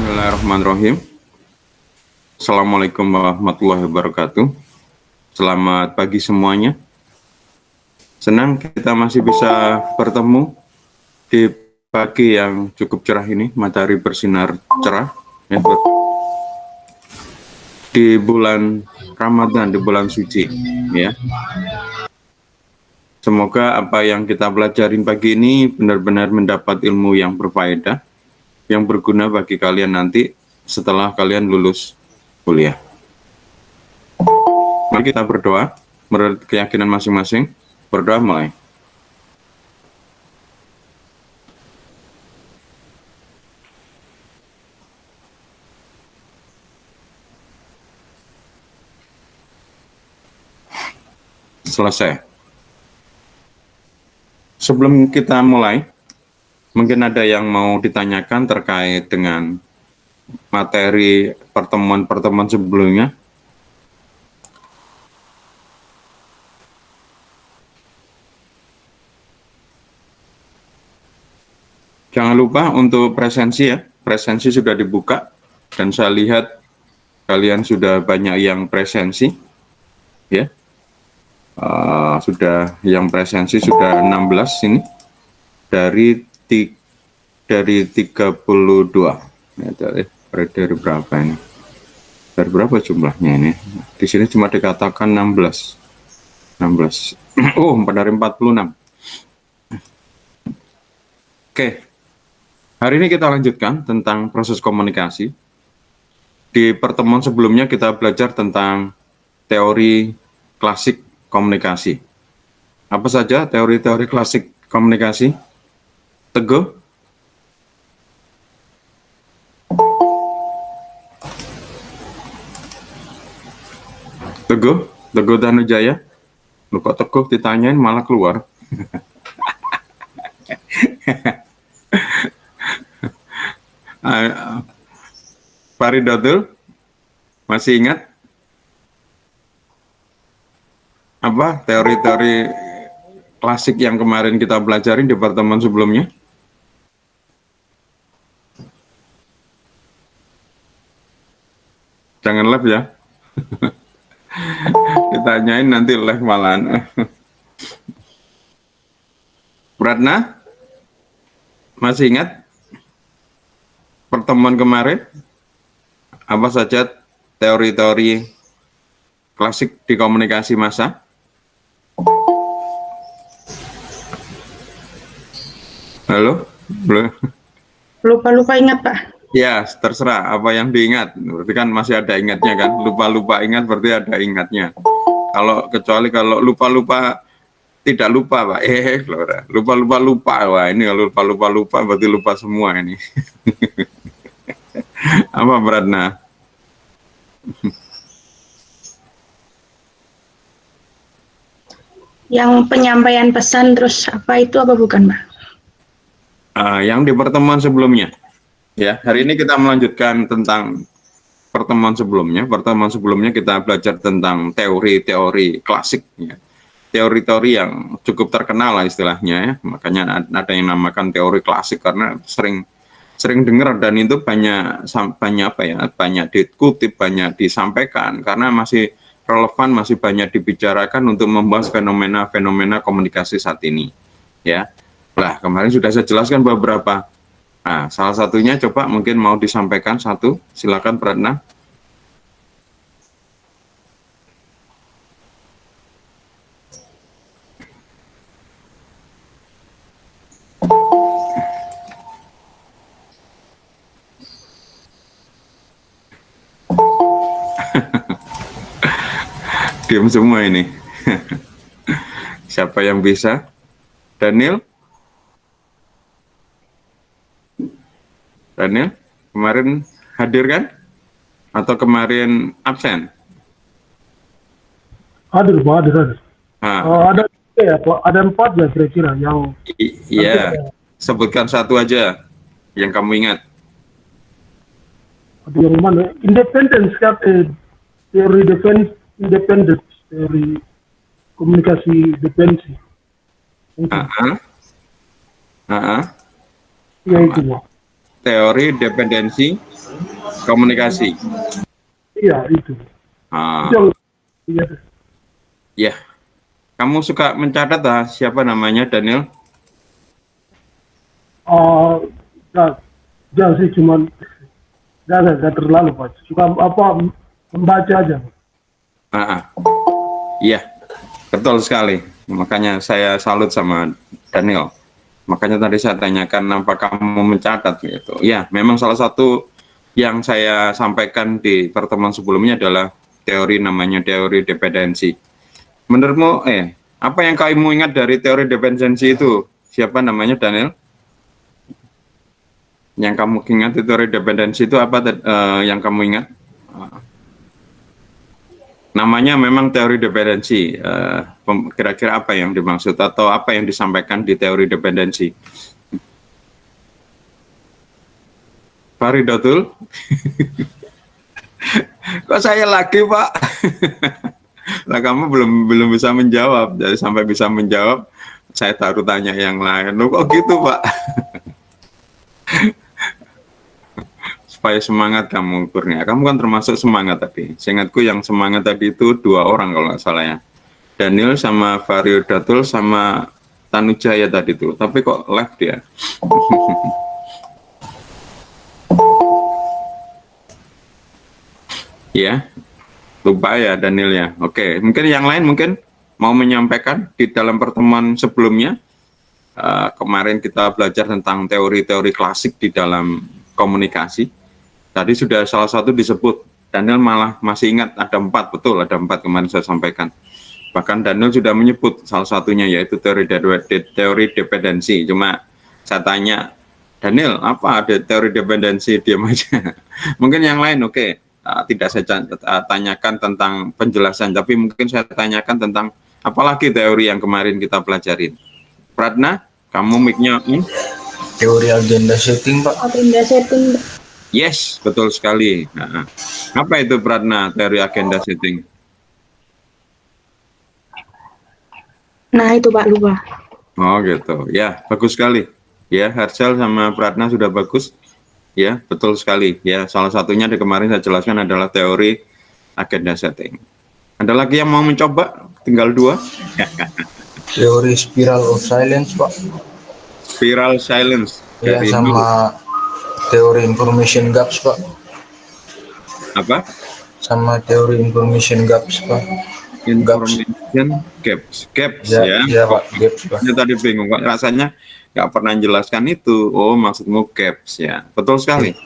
Bismillahirrahmanirrahim. Assalamualaikum warahmatullahi wabarakatuh. Selamat pagi semuanya. Senang kita masih bisa bertemu di pagi yang cukup cerah ini, matahari bersinar cerah ya, di bulan Ramadan, di bulan suci ya. Semoga apa yang kita pelajarin pagi ini benar-benar mendapat ilmu yang berfaedah, yang berguna bagi kalian nanti setelah kalian lulus kuliah. Mari kita berdoa menurut keyakinan masing-masing. Berdoa mulai. Selesai. Sebelum kita mulai, mungkin ada yang mau ditanyakan terkait dengan materi pertemuan-pertemuan sebelumnya. Jangan lupa untuk presensi ya, presensi sudah dibuka dan saya lihat kalian sudah banyak yang presensi ya. Sudah yang presensi sudah 16 ini dari 32 ya, dari berapa ini, dari berapa jumlahnya ini, di sini cuma dikatakan 16 oh dari 46. Oke, hari ini kita lanjutkan tentang proses komunikasi. Di pertemuan sebelumnya kita belajar tentang teori klasik komunikasi. Apa saja teori-teori klasik komunikasi? Teguh? Teguh Danujaya? Lu kok Teguh ditanyain malah keluar? Faridatul, masih ingat apa teori-teori klasik yang kemarin kita pelajarin di pertemuan sebelumnya? Jangan live ya. Ditanyain nanti live malahan. Pratna, masih ingat pertemuan kemarin? Apa saja teori-teori klasik di komunikasi massa? Halo? Belum? Lupa ingat, Pak. Ya, terserah apa yang diingat. Berarti kan masih ada ingatnya kan. Lupa-lupa ingat berarti ada ingatnya. Kecuali kalau lupa-lupa tidak lupa, Pak. Lupa-lupa. Wah, ini kalau lupa-lupa berarti lupa semua ini. Apa Pratna? Yang penyampaian pesan terus apa itu apa bukan, Pak? Yang di pertemuan sebelumnya. Ya, hari ini kita melanjutkan tentang pertemuan sebelumnya. Pertemuan sebelumnya kita belajar tentang teori-teori klasik, ya. Teori-teori yang cukup terkenal lah istilahnya ya. Makanya ada yang namakan teori klasik karena sering dengar dan itu banyak dikutip, banyak disampaikan karena masih relevan, masih banyak dibicarakan untuk membahas fenomena-fenomena komunikasi saat ini ya. Lah, kemarin sudah saya jelaskan beberapa. Nah, salah satunya coba mungkin mau disampaikan satu, silakan Pratna. Diam semua ini. Siapa yang bisa? Daniel? Daniel, kemarin hadir kan? Atau kemarin absen? Hadir, Pak, hadir. Ada 4 ya kira-kira yang... Iya, sebutkan satu aja yang kamu ingat. Ada yang mana? Independence, teori independence, teori komunikasi dependensi. Ya itu, Pak. teori dependensi komunikasi. Iya, itu. Ah, Itu yang iya. ya, kamu suka mencatat siapa namanya Daniel? Oh, enggak, enggak sih, cuman enggak terlalu, Pak. Suka apa, membaca aja. Ah, ah. Iya, betul sekali. Makanya saya salut sama Daniel. Makanya tadi saya tanyakan apa kamu mencatat gitu. Ya, memang salah satu yang saya sampaikan di pertemuan sebelumnya adalah teori namanya teori dependensi. Menurutmu, apa yang kamu ingat dari teori dependensi itu? Siapa namanya Daniel? Yang kamu ingat itu teori dependensi itu apa yang kamu ingat? Namanya memang teori dependensi. Kira-kira apa yang dimaksud atau apa yang disampaikan di teori dependensi? Faridatul? Kok saya lagi, Pak? Lah kamu belum bisa menjawab. Jadi sampai bisa menjawab, saya taruh tanya yang lain. Loh, kok gitu, Pak? Supaya semangat kamu, Kurnia. Kamu kan termasuk semangat tadi. Seingatku yang semangat tadi itu 2 orang kalau nggak salah ya. Daniel sama Faridatul sama Tanujaya tadi tuh. Tapi kok live dia? Ya, lupa ya Daniel ya. Oke, mungkin yang lain mungkin mau menyampaikan di dalam pertemuan sebelumnya. Kemarin kita belajar tentang teori-teori klasik di dalam komunikasi. Tadi sudah salah satu disebut. Daniel malah masih ingat ada 4, betul ada 4 kemarin saya sampaikan. Bahkan Daniel sudah menyebut salah satunya yaitu teori dependensi. Cuma saya tanya, Daniel, apa ada teori dependensi? Diam aja. Mungkin yang lain, oke. Tidak saya tanyakan tentang penjelasan, tapi mungkin saya tanyakan tentang apalagi teori yang kemarin kita pelajarin. Pratna, kamu mic-nya Teori agenda setting, Pak. Agenda setting. Yes, betul sekali. Apa itu Pratna, teori agenda setting? Nah, itu Pak, lupa. Oh gitu, ya bagus sekali. Ya, Harcel sama Pratna sudah bagus. Ya, betul sekali. Ya, salah satunya di kemarin saya jelaskan adalah teori agenda setting. Ada lagi yang mau mencoba? Tinggal 2. Teori spiral of silence, Pak. Spiral silence. Ya, Dari sama teori information gaps, Pak. apa? Sama teori information gaps, Pak. Gaps. Information gaps. Gaps Ya, ya. ya, Pak. Gaps, Pak. Ini tadi bingung, Pak. Rasanya nggak pernah jelaskan itu. Oh, maksudmu gaps ya. Betul sekali.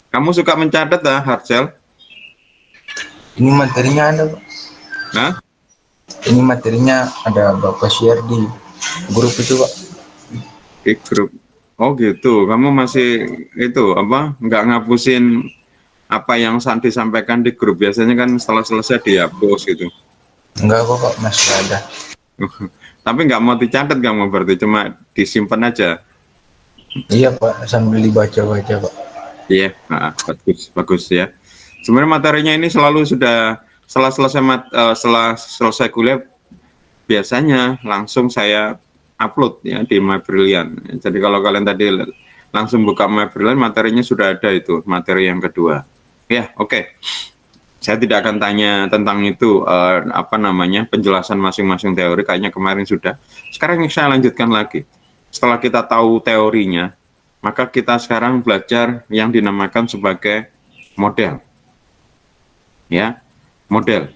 Kamu suka mencatat Harcel? Ini materinya ada, Pak. Hah? Ini materinya ada Bapak share di grup itu, Pak. Di grup. Oh gitu. Kamu masih itu apa? Nggak ngapusin apa yang disampaikan di grup. Biasanya kan setelah selesai dihapus gitu. Enggak kok, Pak. Masih ada. Tapi nggak mau dicatat kamu berarti cuma disimpan aja. Iya, Pak. Sambil dibaca-baca, Pak. Iya, bagus, bagus ya. Sebenarnya materinya ini selalu sudah setelah selesai kuliah biasanya langsung saya upload ya di My Brilliant. Jadi kalau kalian tadi langsung buka My Brilliant, materinya sudah ada itu, materi yang kedua. Ya, oke. Saya tidak akan tanya tentang itu apa namanya penjelasan masing-masing teori, kayaknya kemarin sudah. Sekarang saya lanjutkan lagi. Setelah kita tahu teorinya, maka kita sekarang belajar yang dinamakan sebagai model. Ya, model.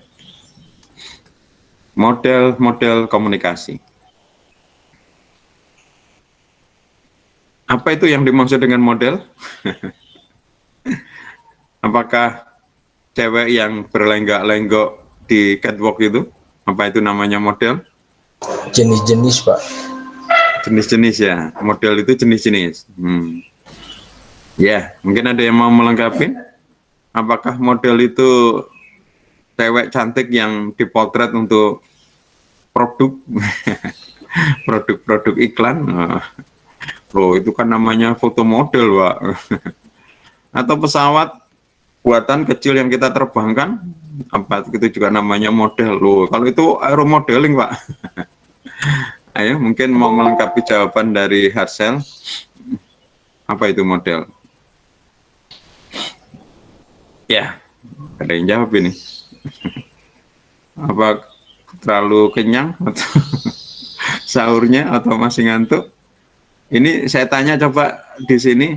Model komunikasi. Apa itu yang dimaksud dengan model? Apakah cewek yang berlenggak-lenggok di catwalk itu? Apa itu namanya model? Jenis-jenis, Pak. Jenis-jenis ya. Model itu jenis-jenis. Ya, mungkin ada yang mau melengkapi? Apakah model itu cewek cantik yang dipotret untuk produk produk-produk iklan? Loh, itu kan namanya foto model, Pak. Atau pesawat buatan kecil yang kita terbangkan, apa itu juga namanya model. Loh, kalau itu aeromodeling, Pak. Ayo, mungkin mau melengkapi jawaban dari Harcel. Apa itu model? Ya, ada yang jawab ini. Apa terlalu kenyang atau sahurnya atau masih ngantuk? Ini saya tanya coba di sini,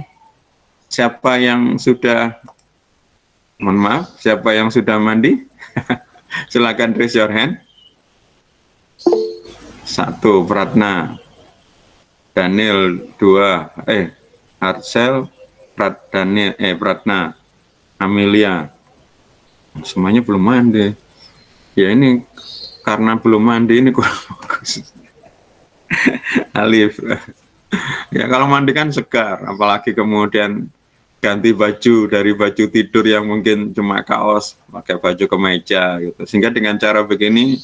siapa yang sudah, mohon maaf, siapa yang sudah mandi? Silakan raise your hand. 1, Pratna. Daniel, 2, Arcel, Pratna, Amelia. Semuanya belum mandi. Ya ini karena belum mandi ini kurang bagus. Alif. Ya kalau mandi kan segar, apalagi kemudian ganti baju dari baju tidur yang mungkin cuma kaos, pakai baju kemeja gitu. Sehingga dengan cara begini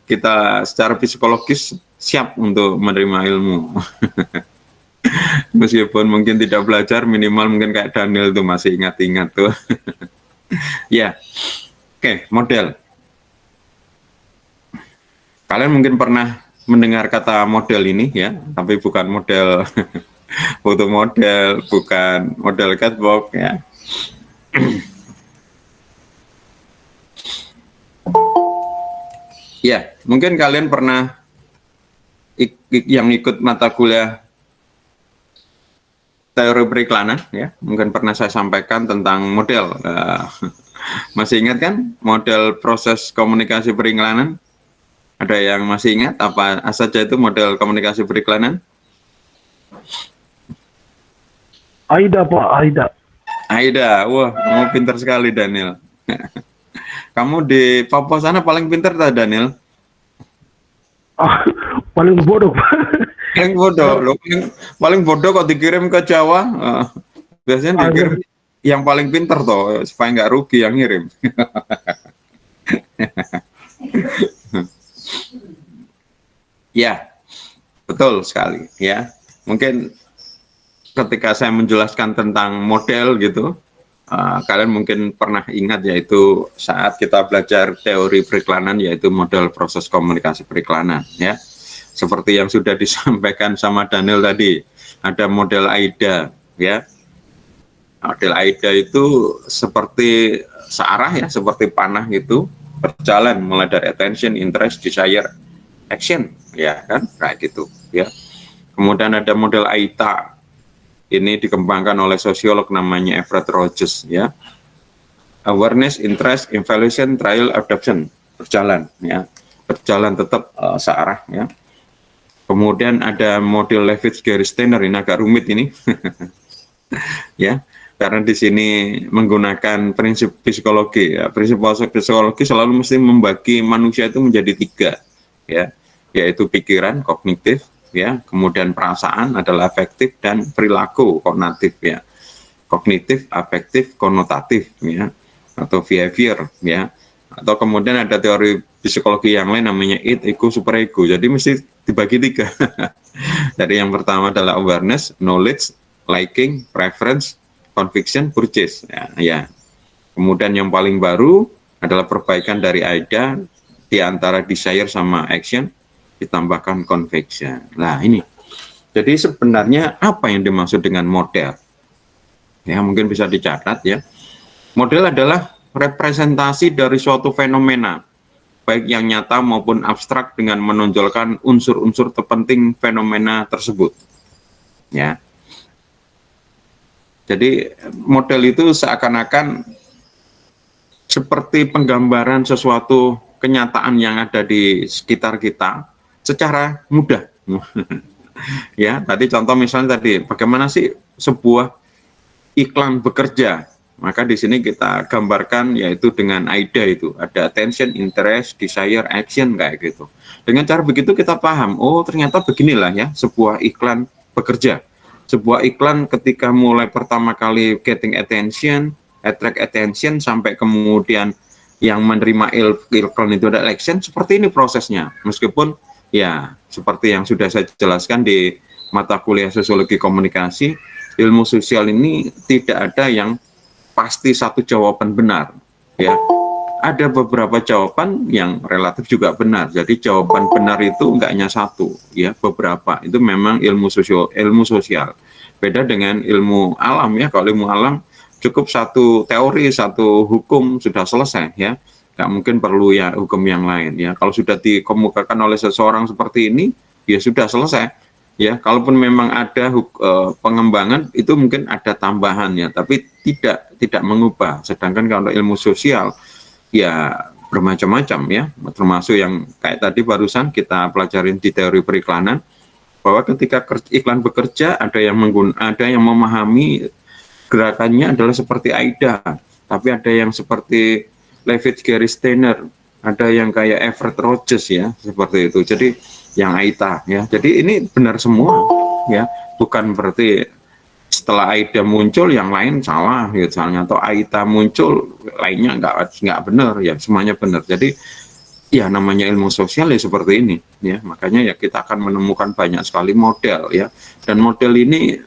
kita secara psikologis siap untuk menerima ilmu. Meskipun mungkin tidak belajar, minimal mungkin kayak Daniel tuh masih ingat-ingat tuh. Ya, oke, model. Kalian mungkin pernah mendengar kata model ini ya, tapi bukan model foto model, bukan model catwalk ya. Ya, mungkin kalian pernah yang ikut mata kuliah teori periklanan ya, mungkin pernah saya sampaikan tentang model. Masih ingat kan model proses komunikasi periklanan? Ada yang masih ingat apa saja itu model komunikasi periklanan? AIDA Pak, AIDA. AIDA, wah, kamu pintar sekali Daniel. Kamu di Papua sana paling pintar tak Daniel? Paling bodoh Pak. Paling bodoh, loh, paling bodoh kok dikirim ke Jawa. Biasanya dikirim yang paling pintar toh, supaya nggak rugi yang ngirim. Ya, betul sekali ya. Mungkin ketika saya menjelaskan tentang model gitu, kalian mungkin pernah ingat yaitu saat kita belajar teori periklanan yaitu model proses komunikasi periklanan ya. Seperti yang sudah disampaikan sama Daniel tadi, ada model AIDA ya. Model AIDA itu seperti searah ya, seperti panah gitu, berjalan mulai dari attention, interest, desire, action ya kan, kayak gitu ya. Kemudian ada model AITA. Ini dikembangkan oleh sosiolog namanya Everett Rogers ya. Awareness, interest, evaluation, trial, adoption, berjalan ya. Berjalan tetap searah ya. Kemudian ada model Levitz-Gary Steiner, ini agak rumit ini. Ya, karena di sini menggunakan prinsip psikologi ya. Prinsip psikologi selalu mesti membagi manusia itu menjadi 3 ya, yaitu pikiran, kognitif ya, kemudian perasaan adalah afektif, dan perilaku konatif ya. Kognitif, afektif, konotatif ya, atau behavior ya. Atau kemudian ada teori psikologi yang lain namanya id, ego, superego. Jadi mesti dibagi 3. Jadi yang pertama adalah awareness, knowledge, liking, preference, conviction, purchase ya. Kemudian yang paling baru adalah perbaikan dari AIDA di antara desire sama action, ditambahkan conviction. Nah ini, jadi sebenarnya apa yang dimaksud dengan model? Ya mungkin bisa dicatat ya. Model adalah representasi dari suatu fenomena, baik yang nyata maupun abstrak, dengan menonjolkan unsur-unsur terpenting fenomena tersebut. Ya. Jadi model itu seakan-akan seperti penggambaran sesuatu kenyataan yang ada di sekitar kita secara mudah. Ya, tadi contoh misalnya tadi, bagaimana sih sebuah iklan bekerja? Maka di sini kita gambarkan yaitu dengan AIDA itu, ada attention, interest, desire, action kayak gitu. Dengan cara begitu kita paham, oh ternyata beginilah ya sebuah iklan bekerja. Sebuah iklan ketika mulai pertama kali getting attention, attract attention, sampai kemudian yang menerima iklan itu ada action, seperti ini prosesnya. Meskipun ya seperti yang sudah saya jelaskan di mata kuliah sosiologi komunikasi, ilmu sosial ini tidak ada yang pasti satu jawaban benar ya. Ada beberapa jawaban yang relatif juga benar. Jadi jawaban benar itu enggak hanya satu ya, beberapa. Itu memang ilmu sosial. Beda dengan ilmu alam ya. Kalau ilmu alam cukup satu teori, satu hukum sudah selesai ya. Nggak mungkin perlu ya hukum yang lain ya. Kalau sudah dikemukakan oleh seseorang seperti ini, ya sudah selesai ya. Kalaupun memang ada pengembangan itu mungkin ada tambahan ya, tapi tidak mengubah. Sedangkan kalau ilmu sosial ya bermacam-macam ya, termasuk yang kayak tadi barusan kita pelajarin di teori periklanan, bahwa ketika iklan bekerja ada yang memahami gerakannya adalah seperti AIDA, tapi ada yang seperti Levitt Gary Steiner, ada yang kayak Everett Rogers ya, seperti itu. Jadi yang AITA ya. Jadi ini benar semua ya, bukan berarti setelah AIDA muncul yang lain salah misalnya, atau AITA muncul lainnya nggak benar ya, semuanya benar. Jadi ya namanya ilmu sosial ya seperti ini ya, makanya ya kita akan menemukan banyak sekali model ya, dan model ini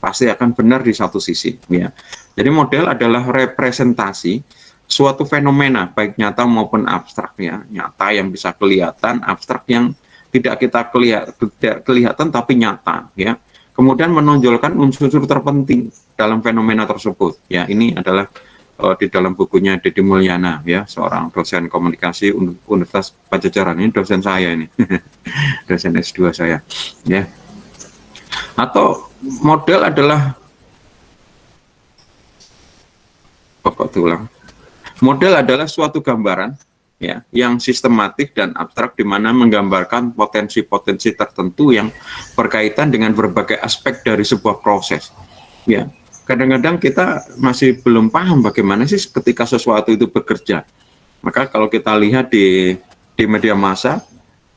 pasti akan benar di satu sisi ya. Jadi model adalah representasi suatu fenomena baik nyata maupun abstrak ya, nyata yang bisa kelihatan, abstrak yang tidak kelihatan tapi nyata ya. Kemudian menonjolkan unsur-unsur terpenting dalam fenomena tersebut ya. Ini adalah di dalam bukunya Deddy Mulyana ya, seorang dosen komunikasi Universitas Pajajaran. Ini dosen saya ini dosen S2 saya ya. Atau model adalah model adalah suatu gambaran ya yang sistematik dan abstrak, di mana menggambarkan potensi-potensi tertentu yang berkaitan dengan berbagai aspek dari sebuah proses ya. Kadang-kadang kita masih belum paham bagaimana sih ketika sesuatu itu bekerja. Maka kalau kita lihat di media massa,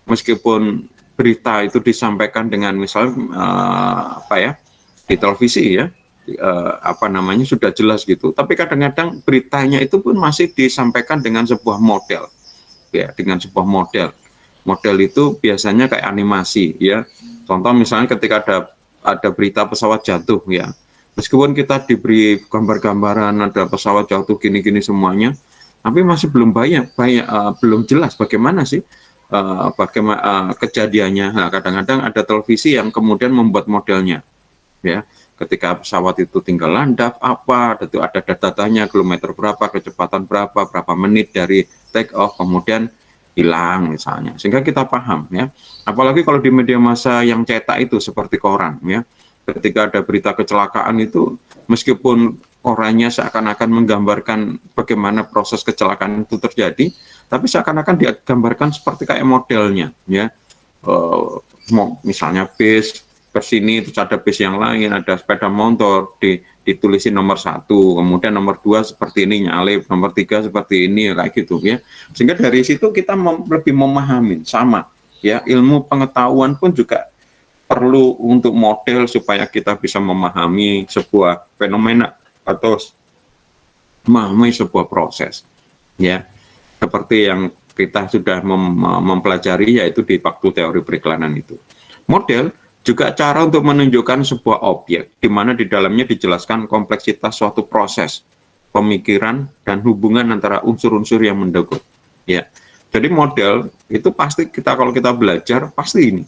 meskipun berita itu disampaikan dengan misalnya di televisi ya, sudah jelas gitu, tapi kadang-kadang beritanya itu pun masih disampaikan dengan sebuah model ya, dengan sebuah model itu biasanya kayak animasi ya. Contoh misalnya ketika ada berita pesawat jatuh ya, meskipun kita diberi gambar-gambaran ada pesawat jatuh gini-gini semuanya, tapi masih belum belum jelas bagaimana sih kejadiannya. Nah, kadang-kadang ada televisi yang kemudian membuat modelnya ya, ketika pesawat itu tinggal landap itu ada datanya, kilometer berapa, kecepatan berapa menit dari take off, kemudian hilang misalnya, sehingga kita paham ya. Apalagi kalau di media massa yang cetak itu seperti koran ya, ketika ada berita kecelakaan itu, meskipun orangnya seakan-akan menggambarkan bagaimana proses kecelakaan itu terjadi, tapi seakan-akan digambarkan seperti kayak modelnya ya. Misalnya bis ke sini, terus ada bis yang lain, ada sepeda motor, ditulisin nomor 1, kemudian nomor 2 seperti ini nyalip, nomor 3 seperti ini, kayak gitu ya. Sehingga dari situ kita lebih memahami sama ya. Ilmu pengetahuan pun juga perlu untuk model supaya kita bisa memahami sebuah fenomena atau memahami sebuah proses ya, seperti yang kita sudah mempelajari yaitu di waktu teori periklanan itu. Model juga cara untuk menunjukkan sebuah objek di mana di dalamnya dijelaskan kompleksitas suatu proses pemikiran dan hubungan antara unsur-unsur yang mendukung ya. Jadi model itu pasti kalau kita belajar pasti ini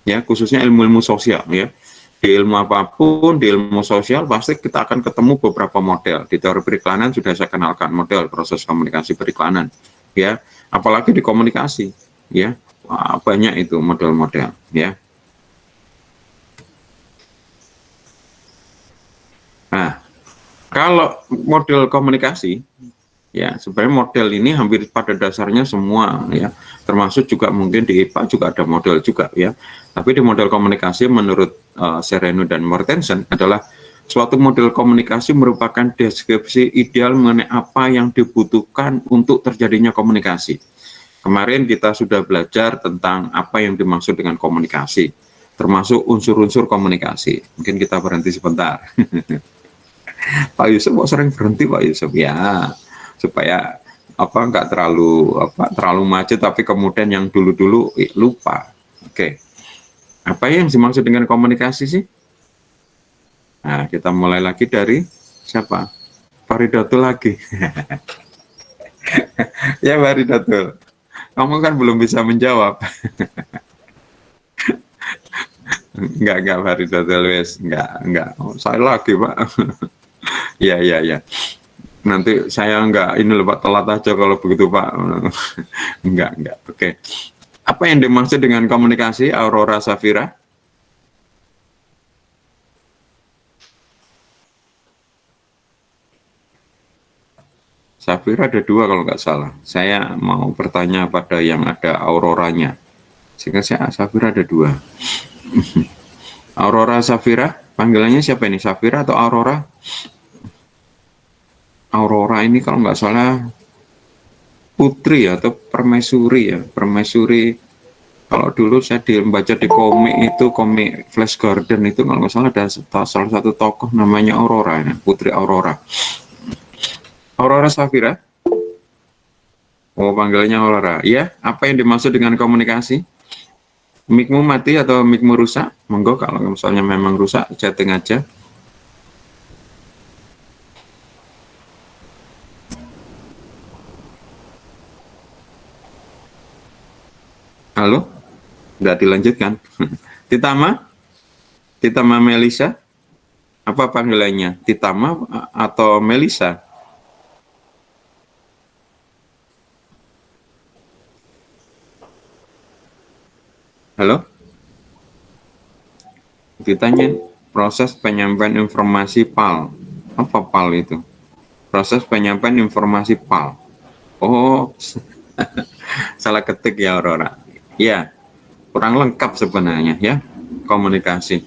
ya, khususnya ilmu-ilmu sosial ya. Di ilmu apapun, di ilmu sosial pasti kita akan ketemu beberapa model. Di teori periklanan sudah saya kenalkan model proses komunikasi periklanan ya, apalagi di komunikasi ya. Banyak itu model-model ya. Nah, kalau model komunikasi ya, sebenarnya model ini hampir pada dasarnya semua ya, termasuk juga mungkin di IPA juga ada model juga ya. Tapi di model komunikasi menurut Sereno dan Mortensen adalah suatu model komunikasi merupakan deskripsi ideal mengenai apa yang dibutuhkan untuk terjadinya komunikasi. Kemarin kita sudah belajar tentang apa yang dimaksud dengan komunikasi, termasuk unsur-unsur komunikasi. Mungkin kita berhenti sebentar. Pak Yusuf kok sering berhenti Pak Yusuf ya, supaya nggak terlalu macet, tapi kemudian yang dulu lupa. Oke. Apa yang dimaksud dengan komunikasi sih? Nah, kita mulai lagi dari siapa? Faridatul lagi. Ya Faridatul, kamu kan belum bisa menjawab. Enggak Faridatul, wes enggak. Saya lagi Pak. Ya, ya, ya. Nanti saya nggak ini loh Pak, telat aja kalau begitu Pak. Enggak. Oke. Apa yang dimaksud dengan komunikasi Aurora Safira? Safira ada dua kalau nggak salah. Saya mau bertanya pada yang ada auroranya. Sehingga saya Safira ada dua. Aurora Safira, panggilannya siapa ini? Safira atau Aurora? Aurora ini kalau nggak salah putri atau permaisuri ya. Permaisuri, kalau dulu saya membaca di komik itu, komik Flash Garden itu kalau nggak salah ada salah satu tokoh namanya Aurora, ya. Putri Aurora. Aurora Safira? Oh, panggilannya Aurora. Iya, apa yang dimaksud dengan komunikasi? Mic-mu mati atau mic-mu rusak? Monggo kalau misalnya memang rusak, chatting aja. Halo? Nggak dilanjutkan. Titama? Titama Melisa? Apa panggilannya? Titama atau Melisa? Halo? Ditanya proses penyampaian informasi PAL. Apa PAL itu? Proses penyampaian informasi PAL. Oh, salah ketik ya Aurora. Ya, kurang lengkap sebenarnya ya komunikasi.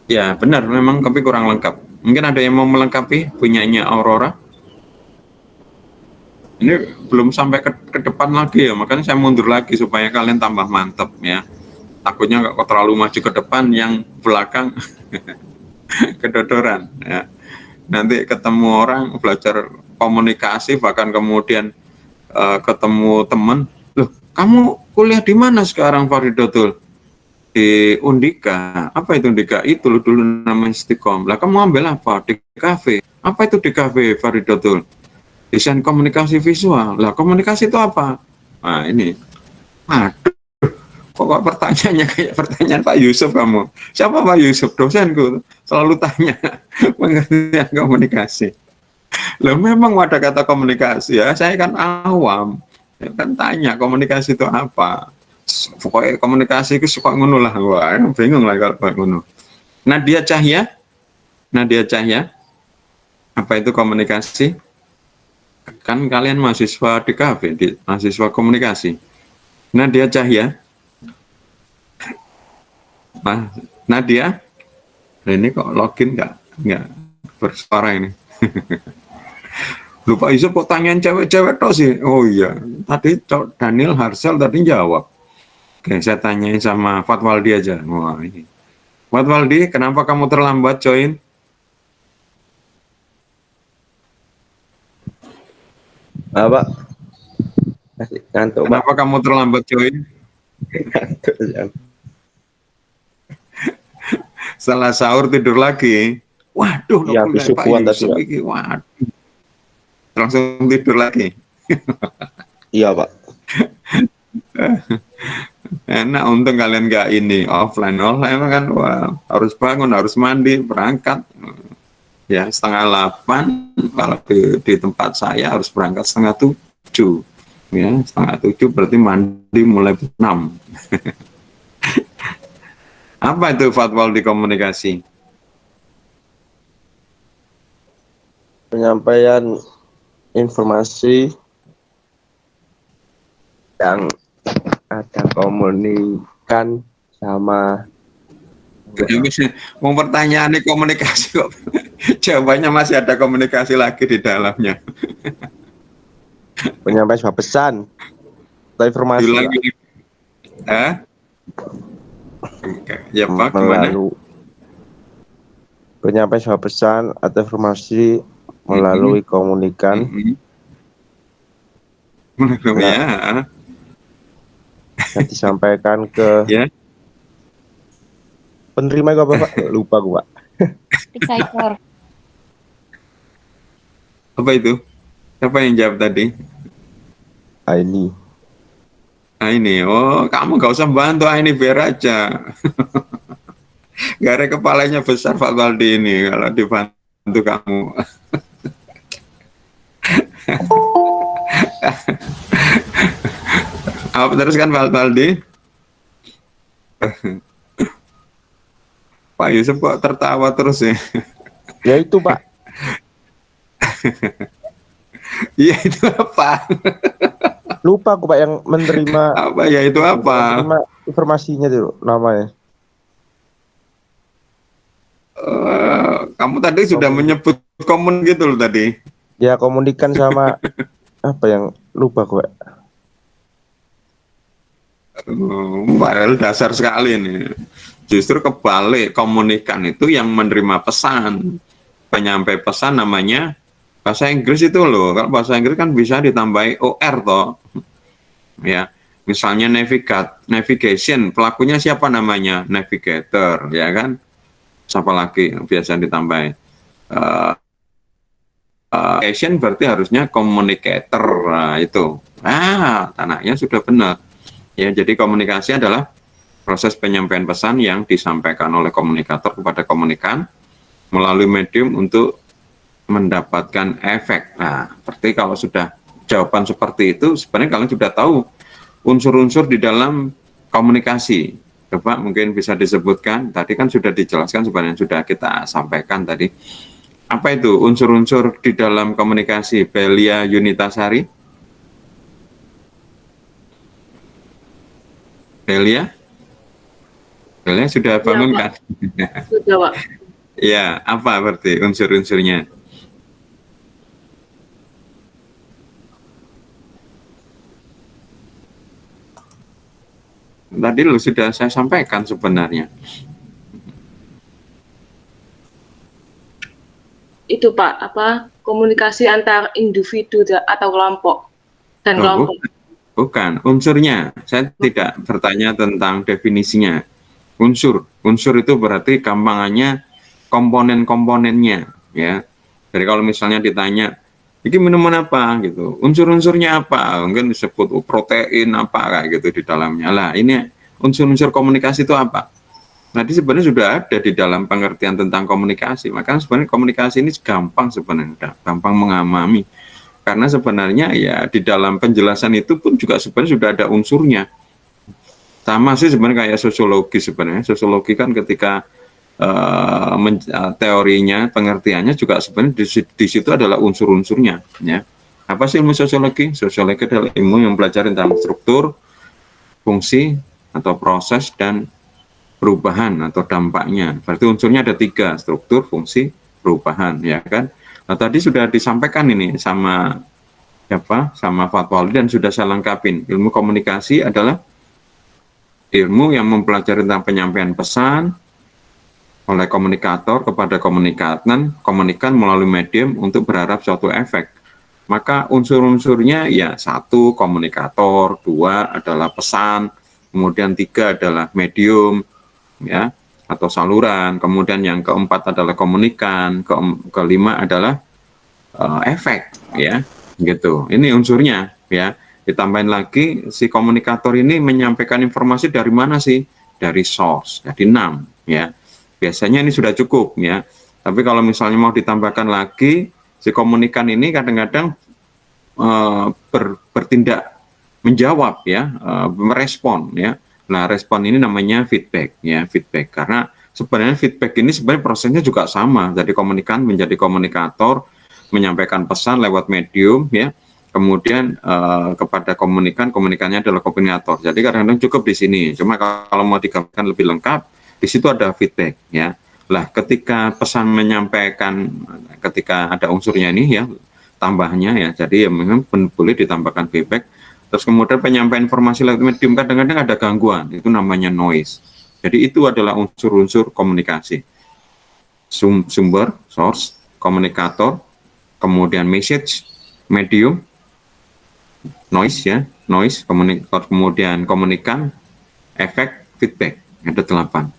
Ya, benar memang tapi kurang lengkap. Mungkin ada yang mau melengkapi punyanya Aurora? Ini belum sampai ke depan lagi ya, makanya saya mundur lagi supaya kalian tambah mantep ya. Takutnya kok terlalu maju ke depan, yang belakang kedodoran ya. Nanti ketemu orang belajar komunikasi, bahkan kemudian ketemu teman, loh kamu kuliah di mana sekarang Faridatul? Di Undika. Apa itu Undika? Itu loh dulu namanya Stikom. Lah kamu ambil apa? Di kafe. Apa itu di kafe Faridatul? Desain komunikasi visual. Lah komunikasi itu apa? Nah ini, aduh, kok pertanyaannya kayak pertanyaan Pak Yusuf kamu. Siapa Pak Yusuf? Dosenku. Selalu tanya pengertian komunikasi. Loh memang ada kata komunikasi ya, saya kan awam. Saya kan tanya komunikasi itu apa. Pokoknya komunikasi itu suka ngono lah. Wah, bingung lah kalau kayak ngono. Nadia Cahya? Nadia Cahya? Apa itu komunikasi? Kan kalian mahasiswa di KV, mahasiswa komunikasi. Nadia Cahya? Nah, Nadia? Ini kok login nggak bersuara ini. Lupa Yusuf kok tanyain cewek-cewek toh sih? Oh iya, tadi Daniel Harsel tadi jawab. Oke, saya tanyain sama Fatwaldi aja. Wah ini. Fatwaldi, kenapa kamu terlambat join? Pak, masih ngantuk Pak. Kenapa kamu terlambat join? Ngantuk ya. Setelah sahur tidur lagi. Waduh, Iya, habis subuhan tadi, Pak. waduh. Langsung tidur lagi. Iya Pak. Enak, untung kalian nggak ini offline kan, wah, harus bangun, harus mandi, berangkat ya 7:30. Kalau di tempat saya harus berangkat 6:30 ya, 6:30 berarti mandi mulai 6. Apa itu fatwa di komunikasi? Penyampaian informasi yang ada komunikan sama Mau pertanyaan ini komunikasi kok jawabannya masih ada komunikasi lagi di dalamnya. penyampaian sebuah pesan atau informasi Bilang Pak, gini, ya Pak, gimana? penyampaian sebuah pesan atau informasi melalui komunikan Ya, yang disampaikan ke ya. penerima itu apa Pak? Lupa gua. Decipher. Apa itu? Siapa yang jawab tadi? Ini Ini, oh kamu gak usah bantu ini biar aja. Gak ada kepalanya besar Pak Waldi ini, kalau dibantu membantu kamu. Apa teruskan Pak Valdi? Pak Yusuf kok tertawa terus ya? Ya itu Pak, Iya itu apa? lupa aku Pak yang menerima Apa ya itu apa? menerima informasinya tuh namanya. Kamu tadi sudah menyebut komun gitu loh tadi. Ya komunikan sama apa yang lupa aku Pak. Padahal dasar sekali ini. Justru kebalik, komunikan itu yang menerima pesan. Penyampai pesan namanya bahasa Inggris itu loh. Kalau bahasa Inggris kan bisa ditambahi OR toh. Ya, misalnya navigation, pelakunya siapa namanya? Navigator, ya kan? Siapa lagi yang biasa ditambahi? Communication berarti harusnya communicator. Nah, itu. Anaknya sudah benar. Ya, jadi komunikasi adalah proses penyampaian pesan yang disampaikan oleh komunikator kepada komunikan melalui medium untuk mendapatkan efek. Nah, berarti kalau sudah jawaban seperti itu, sebenarnya kalian sudah tahu unsur-unsur di dalam komunikasi. Coba mungkin bisa disebutkan, tadi kan sudah dijelaskan sebenarnya, sudah kita sampaikan tadi. Apa itu unsur-unsur di dalam komunikasi, Belia Yunitasari? Belia? Belia sudah bangun Pak. kan? Sudah, Pak. Ya, apa berarti unsur-unsurnya? Tadi lu sudah saya sampaikan sebenarnya. Itu Pak, apa komunikasi antar individu atau kelompok dan kelompok. Bukan, unsurnya. Saya tidak bertanya tentang definisinya. Unsur itu berarti gampangannya komponen-komponennya, ya. Jadi kalau misalnya ditanya, ini minuman apa gitu, unsur-unsurnya apa, mungkin disebut protein apa kayak gitu di dalamnya. Lah ini unsur-unsur komunikasi itu apa? Nanti sebenarnya sudah ada di dalam pengertian tentang komunikasi. Maka sebenarnya komunikasi ini gampang sebenarnya, gampang mengamami. Karena sebenarnya ya di dalam penjelasan itu pun juga sebenarnya sudah ada unsurnya. Sama sih sebenarnya kayak sosiologi sebenarnya. Sosiologi kan ketika teorinya, pengertiannya juga sebenarnya di situ adalah unsur-unsurnya. Ya. Apa sih ilmu sosiologi? Sosiologi adalah ilmu yang mempelajari tentang struktur, fungsi, atau proses, dan perubahan atau dampaknya. Berarti unsurnya ada 3, struktur, fungsi, perubahan. Ya kan? Nah tadi sudah disampaikan ini sama Fatwali dan sudah saya lengkapin. Ilmu komunikasi adalah ilmu yang mempelajari tentang penyampaian pesan oleh komunikator kepada komunikan melalui medium untuk berharap suatu efek. Maka unsur-unsurnya ya 1 komunikator, 2 adalah pesan, kemudian 3 adalah medium, ya, atau saluran, kemudian yang keempat adalah komunikan, kelima adalah efek, ya, gitu. Ini unsurnya, ya. Ditambahin lagi si komunikator ini menyampaikan informasi dari mana sih? Dari source, jadi 6, ya. Biasanya ini sudah cukup, ya. Tapi kalau misalnya mau ditambahkan lagi, si komunikan ini kadang-kadang bertindak menjawab, ya, merespon, ya. Nah, respon ini namanya feedback, ya, feedback. Karena sebenarnya feedback ini sebenarnya prosesnya juga sama. Jadi komunikan menjadi komunikator, menyampaikan pesan lewat medium, ya. Kemudian kepada komunikannya adalah komunikator. Jadi kadang-kadang cukup di sini. Cuma kalau mau digambarkan lebih lengkap, di situ ada feedback, ya. Lah, ketika pesan menyampaikan, ketika ada unsurnya ini, ya, tambahnya, ya. Jadi ya memang boleh ditambahkan feedback. Terus kemudian penyampaian informasi lewat medium kadang-kadang ada gangguan, itu namanya noise. Jadi itu adalah unsur-unsur komunikasi. Sumber, source, komunikator, kemudian message, medium, noise, ya, noise, kemudian komunikan, efek, feedback. Ada 8.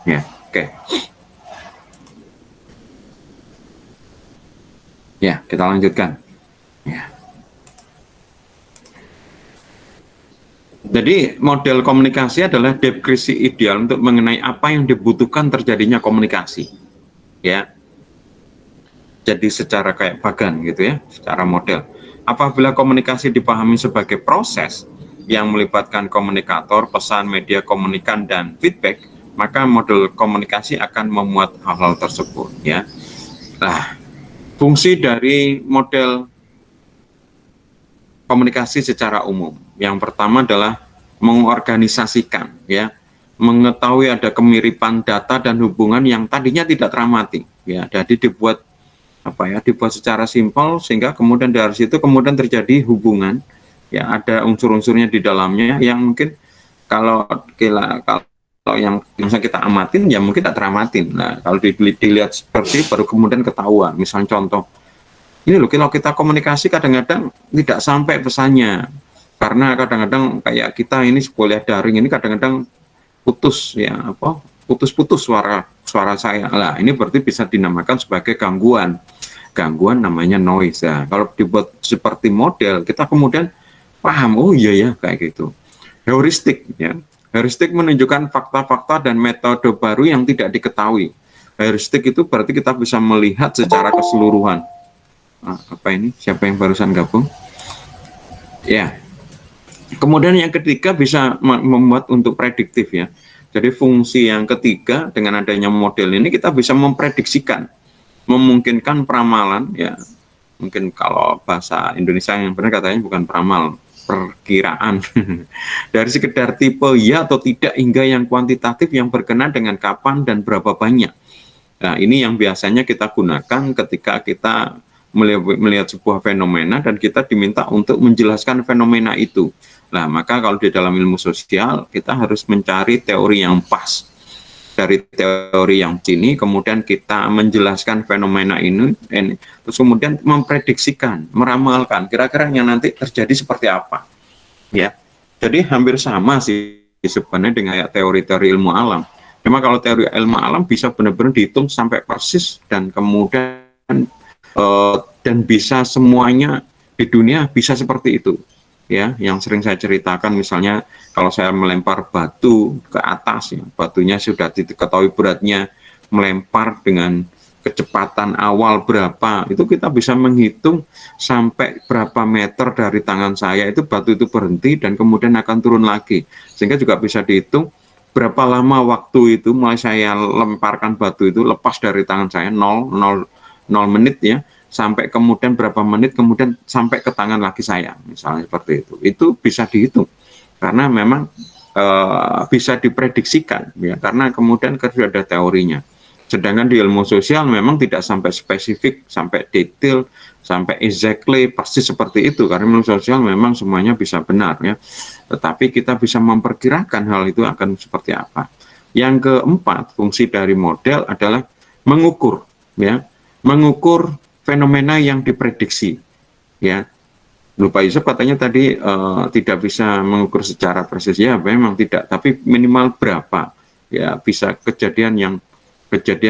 Ya, oke. Ya, kita lanjutkan. Ya. Jadi model komunikasi adalah deskripsi ideal untuk mengenai apa yang dibutuhkan terjadinya komunikasi. Ya. jadi secara kayak bagan gitu ya, secara model. Apabila komunikasi dipahami sebagai proses yang melibatkan komunikator, pesan, media komunikan, dan feedback, maka model komunikasi akan memuat hal-hal tersebut ya. Nah, fungsi dari model komunikasi secara umum, yang pertama adalah mengorganisasikan ya, mengetahui ada kemiripan data dan hubungan yang tadinya tidak teramati ya, jadi dibuat dibuat secara simpel sehingga kemudian dari situ kemudian terjadi hubungan ya, ada unsur-unsurnya di dalamnya yang mungkin kalau yang bisa kita amatin ya mungkin tak teramatin. Nah, kalau dilihat seperti baru kemudian ketahuan. Misalnya contoh, ini loh, kalau kita komunikasi kadang-kadang tidak sampai pesannya, karena kadang-kadang kayak kita ini kuliah daring ini kadang-kadang putus ya, putus-putus suara saya. Lah, ini berarti bisa dinamakan sebagai gangguan namanya noise ya. Kalau dibuat seperti model, kita kemudian paham, oh iya ya kayak gitu. Heuristik ya, heuristik menunjukkan fakta-fakta dan metode baru yang tidak diketahui. Heuristik itu berarti kita bisa melihat secara keseluruhan. Apa ini, siapa yang barusan gabung ya. Kemudian yang ketiga bisa membuat untuk prediktif ya. Jadi fungsi yang ketiga dengan adanya model ini kita bisa memprediksikan, memungkinkan peramalan ya. Mungkin kalau bahasa Indonesia yang benar katanya bukan peramal, perkiraan. Dari sekedar tipe ya atau tidak hingga yang kuantitatif yang berkenaan dengan kapan dan berapa banyak. Nah, ini yang biasanya kita gunakan ketika kita melihat sebuah fenomena dan kita diminta untuk menjelaskan fenomena itu. Nah, maka kalau di dalam ilmu sosial kita harus mencari teori yang pas. Dari teori yang ini kemudian kita menjelaskan fenomena ini terus kemudian memprediksikan, meramalkan kira-kira yang nanti terjadi seperti apa. Ya. Jadi hampir sama sih sebenarnya dengan teori-teori ilmu alam. Cuma kalau teori ilmu alam bisa benar-benar dihitung sampai persis dan kemudian dan bisa semuanya di dunia bisa seperti itu ya. Yang sering saya ceritakan misalnya kalau saya melempar batu ke atas ya, batunya sudah diketahui beratnya, melempar dengan kecepatan awal berapa, itu kita bisa menghitung sampai berapa meter dari tangan saya itu batu itu berhenti dan kemudian akan turun lagi, sehingga juga bisa dihitung berapa lama waktu itu mulai saya lemparkan batu itu lepas dari tangan saya 0 menit ya, sampai kemudian berapa menit kemudian sampai ke tangan lagi saya, misalnya seperti itu bisa dihitung karena memang bisa diprediksikan ya, karena kemudian sudah ada teorinya. Sedangkan di ilmu sosial memang tidak sampai spesifik, sampai detail, sampai exactly persis seperti itu, karena ilmu sosial memang semuanya bisa benar ya, tetapi kita bisa memperkirakan hal itu akan seperti apa. Yang keempat, fungsi dari model adalah mengukur ya, mengukur fenomena yang diprediksi ya. Lupa Yusuf katanya tadi tidak bisa mengukur secara persis ya, memang tidak, tapi minimal berapa ya, bisa kejadian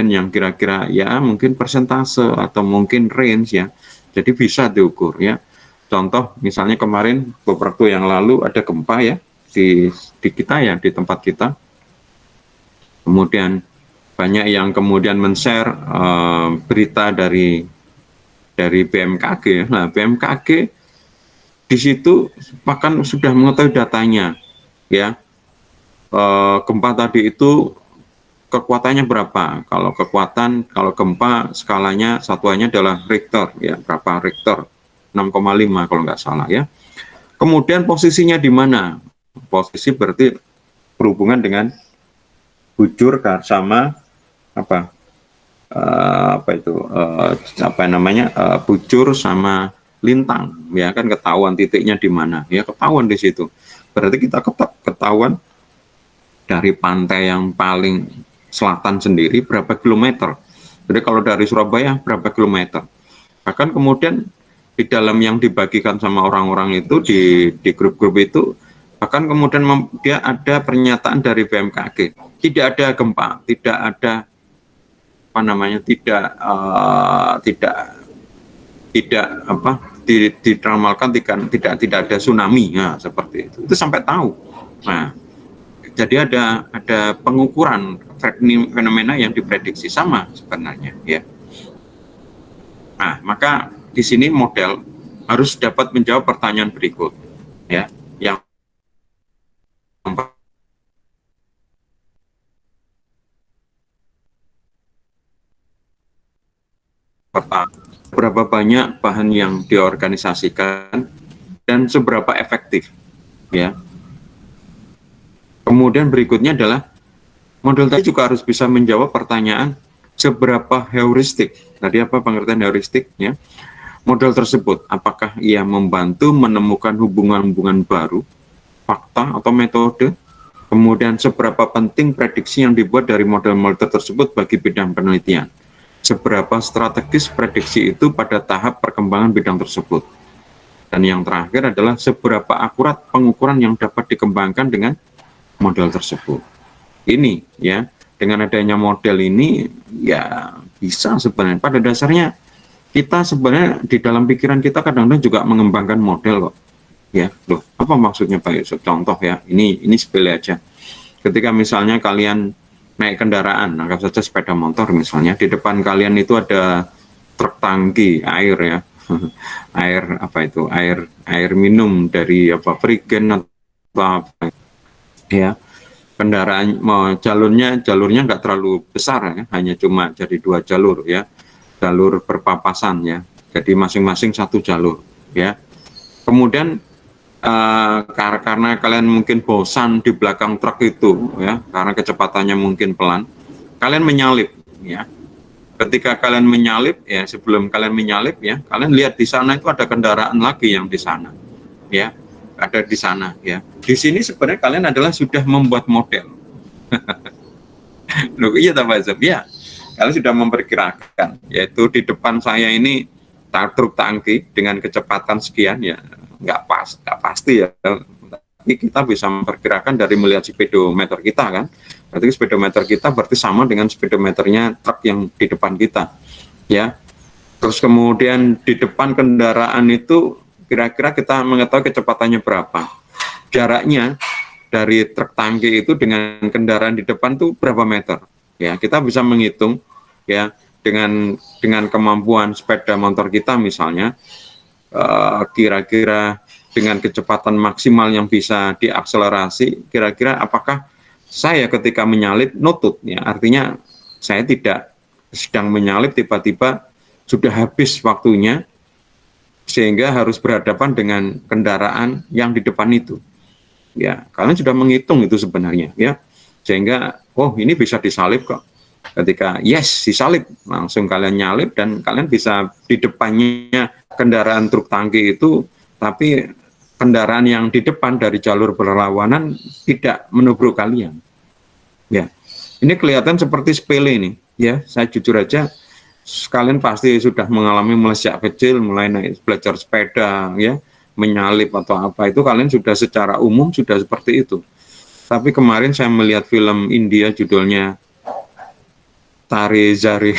yang kira-kira ya mungkin persentase atau mungkin range ya, jadi bisa diukur ya. Contoh misalnya kemarin beberapa waktu yang lalu ada gempa ya di kita ya, di tempat kita, kemudian banyak yang kemudian men-share berita dari BMKG. Nah, BMKG di situ bahkan sudah mengetahui datanya ya, gempa tadi itu kekuatannya berapa. Kalau gempa skalanya satuannya adalah Richter ya, berapa Richter, 6,5 kalau nggak salah ya. Kemudian posisinya di mana? Posisi berarti berhubungan dengan bujur sama bujur sama lintang ya, kan ketahuan titiknya di mana ya, ketahuan di situ. Berarti kita ketahuan dari pantai yang paling selatan sendiri berapa kilometer. Jadi kalau dari Surabaya berapa kilometer. Bahkan kemudian di dalam yang dibagikan sama orang-orang itu di grup-grup itu, bahkan kemudian dia ada pernyataan dari BMKG, tidak ada gempa, tidak ada diramalkan tidak ada tsunami ya, seperti itu sampai tahu. Nah, jadi ada pengukuran fenomena yang diprediksi sama sebenarnya ya. Nah, maka di sini model harus dapat menjawab pertanyaan berikut, ya. Yang pertama, berapa banyak bahan yang diorganisasikan dan seberapa efektif, ya. Kemudian berikutnya adalah model tadi juga harus bisa menjawab pertanyaan seberapa heuristik. Tadi apa pengertian heuristik, ya? Model tersebut apakah ia membantu menemukan hubungan-hubungan baru, fakta atau metode, kemudian seberapa penting prediksi yang dibuat dari model-model tersebut bagi bidang penelitian, seberapa strategis prediksi itu pada tahap perkembangan bidang tersebut, dan yang terakhir adalah seberapa akurat pengukuran yang dapat dikembangkan dengan model tersebut. Ini ya, dengan adanya model ini ya bisa sebenarnya pada dasarnya kita sebenarnya di dalam pikiran kita kadang-kadang juga mengembangkan model kok. Ya, loh, apa maksudnya Pak Yusuf? Contoh ya, ini sepele aja. Ketika misalnya kalian naik kendaraan, anggap saja sepeda motor misalnya, di depan kalian itu ada truk tangki air ya, air apa itu, air minum dari apa, Prigen atau apa ya. Kendaraan jalurnya nggak terlalu besar ya, hanya cuma jadi 2 jalur ya, jalur berpapasan ya, jadi masing-masing 1 jalur ya. Kemudian karena kalian mungkin bosan di belakang truk itu ya, karena kecepatannya mungkin pelan, kalian menyalip ya. Ketika kalian menyalip ya, sebelum kalian menyalip ya, kalian lihat di sana itu ada kendaraan lagi yang di sana ya, ada di sana ya. Di sini sebenarnya kalian adalah sudah membuat model. Loh, iya Pak Yusuf? Ya, kalian sudah memperkirakan, yaitu di depan saya ini truk tangki dengan kecepatan sekian ya, nggak pasti ya, tapi kita bisa memperkirakan dari melihat speedometer kita kan. Berarti speedometer kita berarti sama dengan speedometernya truk yang di depan kita ya. Terus kemudian di depan kendaraan itu kira-kira kita mengetahui kecepatannya berapa, jaraknya dari truk tangki itu dengan kendaraan di depan itu berapa meter ya. Kita bisa menghitung ya, dengan kemampuan sepeda motor kita misalnya, kira-kira dengan kecepatan maksimal yang bisa diakselerasi, kira-kira apakah saya ketika menyalip nutut ya, artinya saya tidak sedang menyalip tiba-tiba sudah habis waktunya sehingga harus berhadapan dengan kendaraan yang di depan itu ya. Kalian sudah menghitung itu sebenarnya ya, sehingga oh ini bisa disalip kok. Ketika yes disalip, langsung kalian nyalip dan kalian bisa di depannya kendaraan truk tangki itu, tapi kendaraan yang di depan dari jalur berlawanan tidak menubruk kalian ya. Ini kelihatan seperti sepele ini ya, saya jujur aja, kalian pasti sudah mengalami mulai sejak kecil, mulai naik belajar sepeda ya, menyalip atau apa itu kalian sudah secara umum sudah seperti itu. Tapi kemarin saya melihat film India judulnya Tare Zari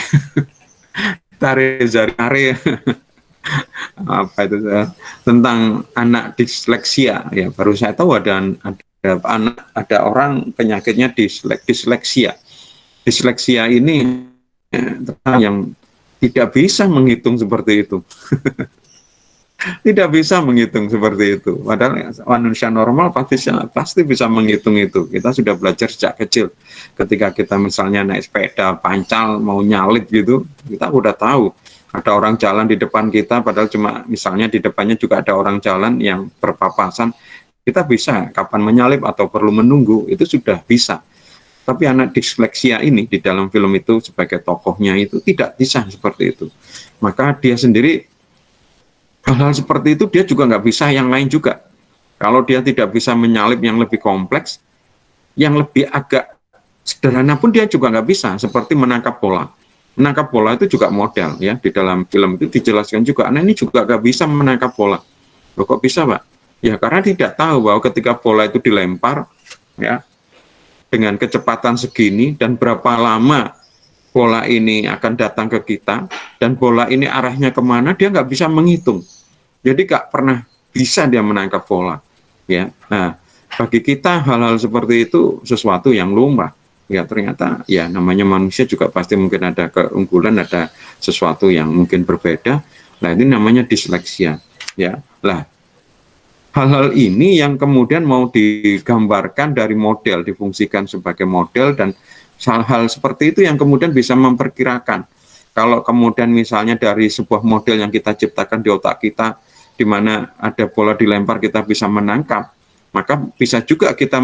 apa itu tentang anak disleksia ya. Baru saya tahu ada orang penyakitnya disleksia. Disleksia ini yang tidak bisa menghitung seperti itu. Tidak bisa menghitung seperti itu. Padahal manusia normal pasti bisa menghitung itu. Kita sudah belajar sejak kecil. Ketika kita misalnya naik sepeda, pancal, mau nyalip gitu, kita udah tahu. Ada orang jalan di depan kita, padahal cuma misalnya di depannya juga ada orang jalan yang berpapasan. Kita bisa kapan menyalip atau perlu menunggu, itu sudah bisa. Tapi anak disleksia ini di dalam film itu sebagai tokohnya itu tidak bisa seperti itu. Maka dia sendiri hal-hal seperti itu dia juga nggak bisa yang lain juga. Kalau dia tidak bisa menyalip yang lebih kompleks, yang lebih agak sederhana pun dia juga nggak bisa, seperti menangkap bola. Menangkap bola itu juga model ya, di dalam film itu dijelaskan juga, anak ini juga nggak bisa menangkap bola. Loh, kok bisa Pak? Ya karena tidak tahu bahwa ketika bola itu dilempar ya dengan kecepatan segini dan berapa lama bola ini akan datang ke kita, dan bola ini arahnya kemana, dia nggak bisa menghitung. Jadi nggak pernah bisa dia menangkap bola. Ya, nah bagi kita hal-hal seperti itu sesuatu yang lumrah. ya ternyata ya namanya manusia juga pasti mungkin ada keunggulan, ada sesuatu yang mungkin berbeda. Nah ini namanya disleksia ya. Lah hal-hal ini yang kemudian mau digambarkan dari model, difungsikan sebagai model, dan hal-hal seperti itu yang kemudian bisa memperkirakan. Kalau kemudian misalnya dari sebuah model yang kita ciptakan di otak kita, di mana ada bola dilempar kita bisa menangkap, maka bisa juga kita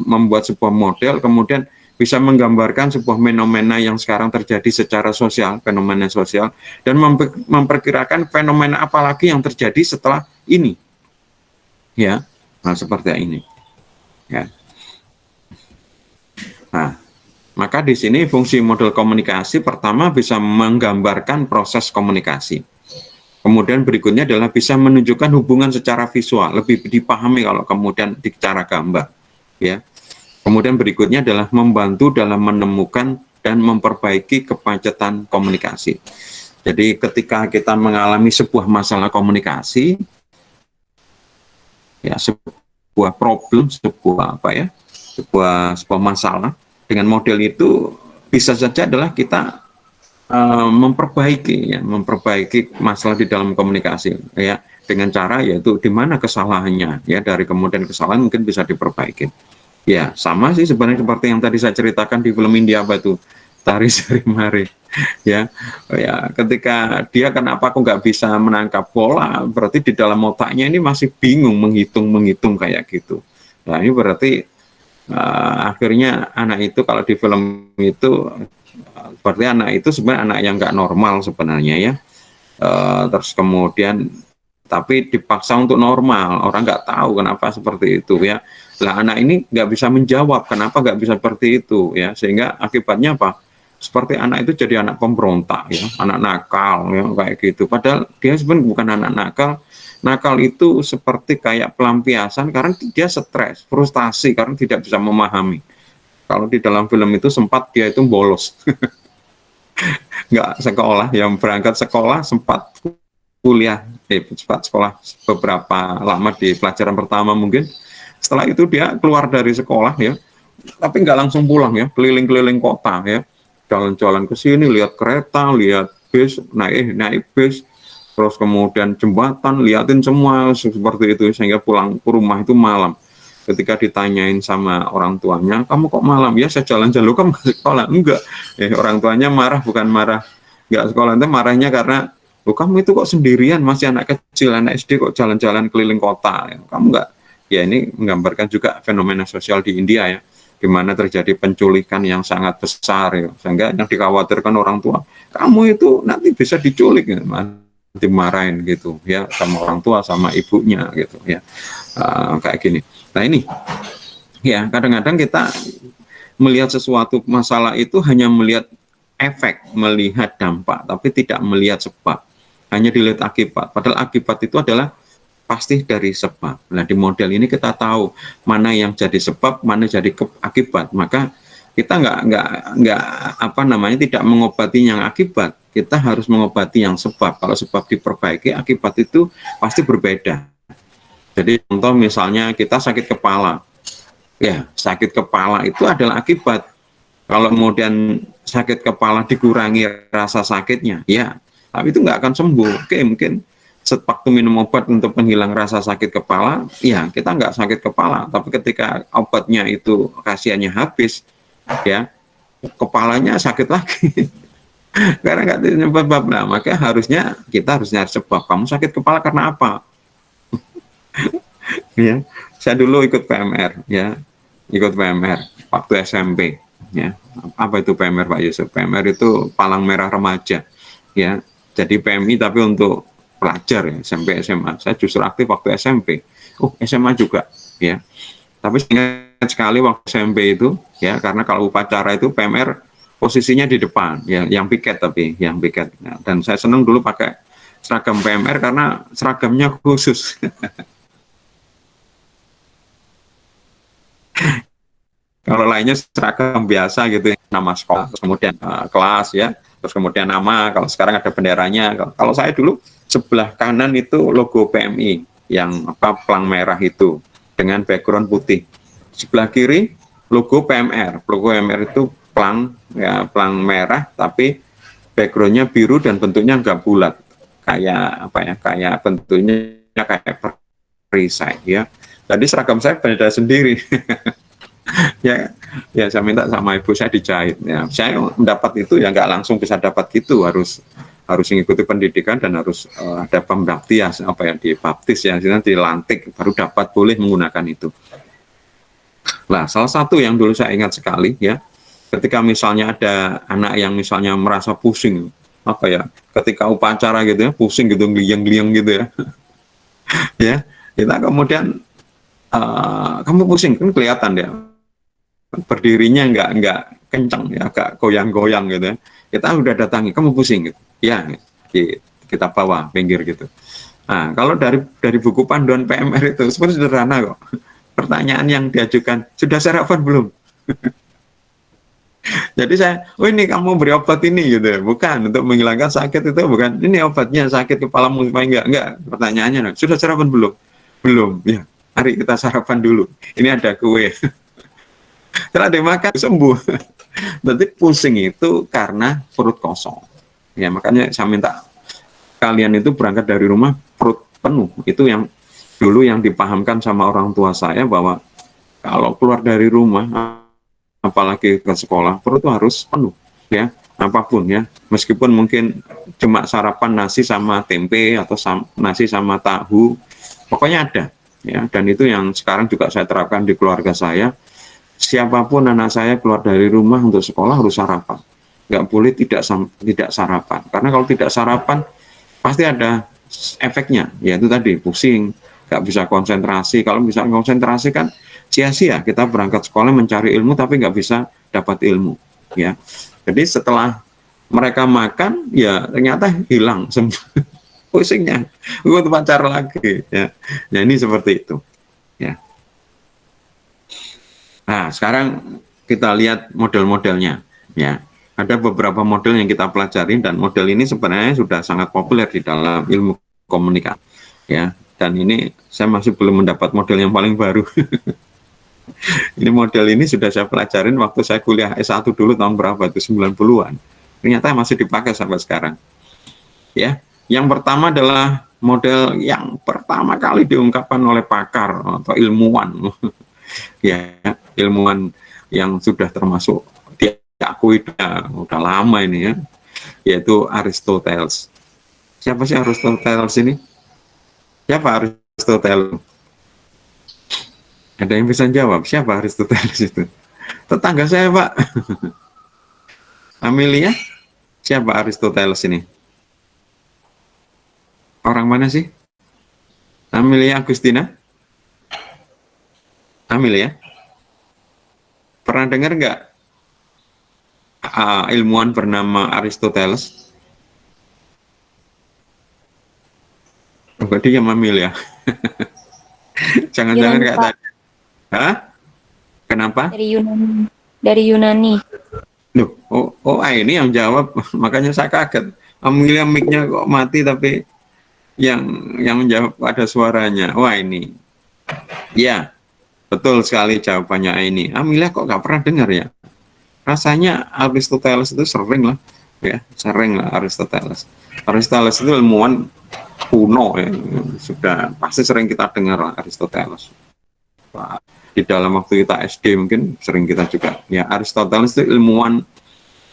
membuat sebuah model, kemudian bisa menggambarkan sebuah fenomena yang sekarang terjadi secara sosial, fenomena sosial, dan memperkirakan fenomena apa lagi yang terjadi setelah ini. Ya, nah seperti ini. Ya. Nah, maka di sini fungsi model komunikasi pertama bisa menggambarkan proses komunikasi. Kemudian berikutnya adalah bisa menunjukkan hubungan secara visual, lebih dipahami kalau kemudian secara gambar. Ya. Kemudian berikutnya adalah membantu dalam menemukan dan memperbaiki kemacetan komunikasi. Jadi ketika kita mengalami sebuah masalah komunikasi, ya sebuah problem, sebuah masalah, dengan model itu bisa saja adalah kita memperbaiki masalah di dalam komunikasi, ya, dengan cara yaitu di mana kesalahannya, ya, dari kemudian kesalahan mungkin bisa diperbaiki. Ya, sama sih sebenarnya seperti yang tadi saya ceritakan di film India apa itu, Tari Sari Mari. Ya, ketika dia kenapa aku nggak bisa menangkap bola, berarti di dalam otaknya ini masih bingung menghitung kayak gitu. Nah, ini berarti akhirnya anak itu kalau di film itu berarti anak itu sebenarnya anak yang nggak normal sebenarnya ya. Terus kemudian tapi dipaksa untuk normal, orang nggak tahu kenapa seperti itu ya. Lah anak ini nggak bisa menjawab kenapa nggak bisa seperti itu ya, sehingga akibatnya apa? Seperti anak itu jadi anak pemberontak ya, anak nakal ya kayak gitu. Padahal dia sebenarnya bukan anak nakal. Nakal itu seperti kayak pelampiasan karena dia stres, frustasi karena tidak bisa memahami. Kalau di dalam film itu sempat dia itu bolos, nggak sekolah, yang berangkat sekolah sempat kuliah, sempat sekolah beberapa lama di pelajaran pertama mungkin. Setelah itu dia keluar dari sekolah ya, tapi nggak langsung pulang ya, keliling-keliling kota ya, jalan-jalan ke sini, lihat kereta, lihat bis, naik bis, terus kemudian jembatan, liatin semua seperti itu, sehingga pulang ke rumah itu malam. Ketika ditanyain sama orang tuanya, kamu kok malam? Ya saya jalan-jalan, kamu ke sekolah? Enggak. Orang tuanya marah, bukan marah nggak sekolah, itu marahnya karena kamu itu kok sendirian, masih anak kecil, anak SD kok jalan-jalan keliling kota, kamu nggak. Ya ini menggambarkan juga fenomena sosial di India ya, di mana terjadi penculikan yang sangat besar ya, sehingga yang dikhawatirkan orang tua, kamu itu nanti bisa diculik ya, dimarahin gitu ya sama orang tua sama ibunya gitu ya, kayak gini. Nah ini ya kadang-kadang kita melihat sesuatu masalah itu hanya melihat efek, melihat dampak, tapi tidak melihat sebab, hanya dilihat akibat. Padahal akibat itu adalah pasti dari sebab. Nah di model ini kita tahu mana yang jadi sebab, mana jadi akibat. Maka kita tidak mengobati yang akibat, kita harus mengobati yang sebab. Kalau sebab diperbaiki, akibat itu pasti berbeda. Jadi contoh misalnya kita sakit kepala, ya sakit kepala itu adalah akibat. Kalau kemudian sakit kepala dikurangi rasa sakitnya, ya tapi itu nggak akan sembuh. Oke, mungkin waktu minum obat untuk penghilang rasa sakit kepala, ya kita nggak sakit kepala, tapi ketika obatnya itu khasiatnya habis, ya kepalanya sakit lagi. Karena nggak tahu sebab. Nah, maka harusnya kita harus nyari sebab. Kamu sakit kepala karena apa? Ya, saya dulu ikut PMR, ya, ikut PMR waktu SMP, ya. Apa itu PMR Pak Yusuf? PMR itu Palang Merah Remaja, ya. Jadi PMI tapi untuk pelajar ya, SMP SMA. Saya justru aktif waktu SMP. SMA juga, ya. Tapi ingat sekali waktu SMP itu, ya, karena kalau upacara itu PMR posisinya di depan, ya, yang piket tapi, yang piket. Nah, dan saya senang dulu pakai seragam PMR karena seragamnya khusus. Kalau lainnya seragam biasa gitu, nama sekolah, terus kemudian kelas ya, terus kemudian nama. Kalau sekarang ada benderanya. Kalau saya dulu sebelah kanan itu logo PMI yang pelang merah itu dengan background putih. Sebelah kiri logo PMR. Logo PMR itu plang, ya, plang merah, tapi backgroundnya biru dan bentuknya nggak bulat, kayak apa ya? Kayak bentuknya kayak perisai ya. Jadi seragam saya beda sendiri. Ya, ya saya minta sama ibu saya dijahit. Ya, saya mendapat itu ya nggak langsung bisa dapat gitu, harus mengikuti pendidikan dan harus ada pembaptian apa ya, dibaptis ya, nanti dilantik baru dapat boleh menggunakan itu. Nah, salah satu yang dulu saya ingat sekali ya, ketika misalnya ada anak yang misalnya merasa pusing apa ya, ketika upacara gitu ya, pusing gitu, gliyang-gliyang gitu ya. Ya, kita kemudian kamu pusing kan kelihatan ya, berdirinya nggak kencang ya, agak goyang-goyang gitu ya. Kita udah datangi, kamu pusing gitu. Ya, kita bawa pinggir gitu. Nah, kalau dari buku panduan PMR itu sebenarnya sederhana kok. Pertanyaan yang diajukan, sudah sarapan belum? Jadi saya, oh ini kamu beri obat ini gitu ya. Bukan untuk menghilangkan sakit, itu bukan. Ini obatnya sakit kepalamu supaya enggak. Pertanyaannya, sudah sarapan belum? Belum. Ya, mari kita sarapan dulu. Ini ada kue. Setelah dimakan sembuh. Nanti pusing itu karena perut kosong. Ya, makanya saya minta kalian itu berangkat dari rumah perut penuh. Itu yang dulu yang dipahamkan sama orang tua saya, bahwa kalau keluar dari rumah apalagi ke sekolah, perut itu harus penuh ya, apapun ya, meskipun mungkin cuma sarapan nasi sama tempe atau nasi sama tahu, pokoknya ada ya. Dan itu yang sekarang juga saya terapkan di keluarga saya. Siapapun anak saya keluar dari rumah untuk sekolah harus sarapan, nggak boleh tidak sarapan, karena kalau tidak sarapan pasti ada efeknya, yaitu tadi pusing, nggak bisa konsentrasi. Kalau bisa konsentrasi kan sia-sia kita berangkat sekolah mencari ilmu tapi nggak bisa dapat ilmu ya. Jadi setelah mereka makan ya ternyata hilang semua pusingnya, gue pacar lagi ya. Nah ini seperti itu ya. Nah sekarang kita lihat model-modelnya ya. Ada beberapa model yang kita pelajari, dan model ini sebenarnya sudah sangat populer di dalam ilmu komunikasi ya. Dan ini saya masih belum mendapat model yang paling baru. Ini model ini sudah saya pelajarin waktu saya kuliah S1 dulu tahun berapa itu, 90-an. Ternyata masih dipakai sampai sekarang. Ya, yang pertama adalah model yang pertama kali diungkapkan oleh pakar atau ilmuwan. Ya, ilmuwan yang sudah termasuk diakui udah lama ini ya, yaitu Aristoteles. Siapa sih Aristoteles ini? Siapa Aristoteles? Ada yang bisa jawab siapa Aristoteles itu? Tetangga saya, Pak. Amelia, siapa Aristoteles ini? Orang mana sih? Amelia Agustina? Amelia? Pernah dengar nggak ilmuwan bernama Aristoteles? Oh, dia Amelia. Jangan-jangan kayak tadi. Hah? Kenapa? Dari Yunani. Dari Yunani. Loh, ini yang jawab. Makanya saya kaget. Amelia mic-nya kok mati tapi yang menjawab ada suaranya. Wah ini. Ya, betul sekali jawabannya ini. Amelia kok nggak pernah dengar ya? Rasanya Aristoteles itu sering lah. Ya, sering lah Aristoteles. Aristoteles itu ilmuwan kuno ya. Sudah pasti sering kita dengar lah Aristoteles. Di dalam waktu kita SD mungkin sering kita juga ya. Aristoteles itu ilmuwan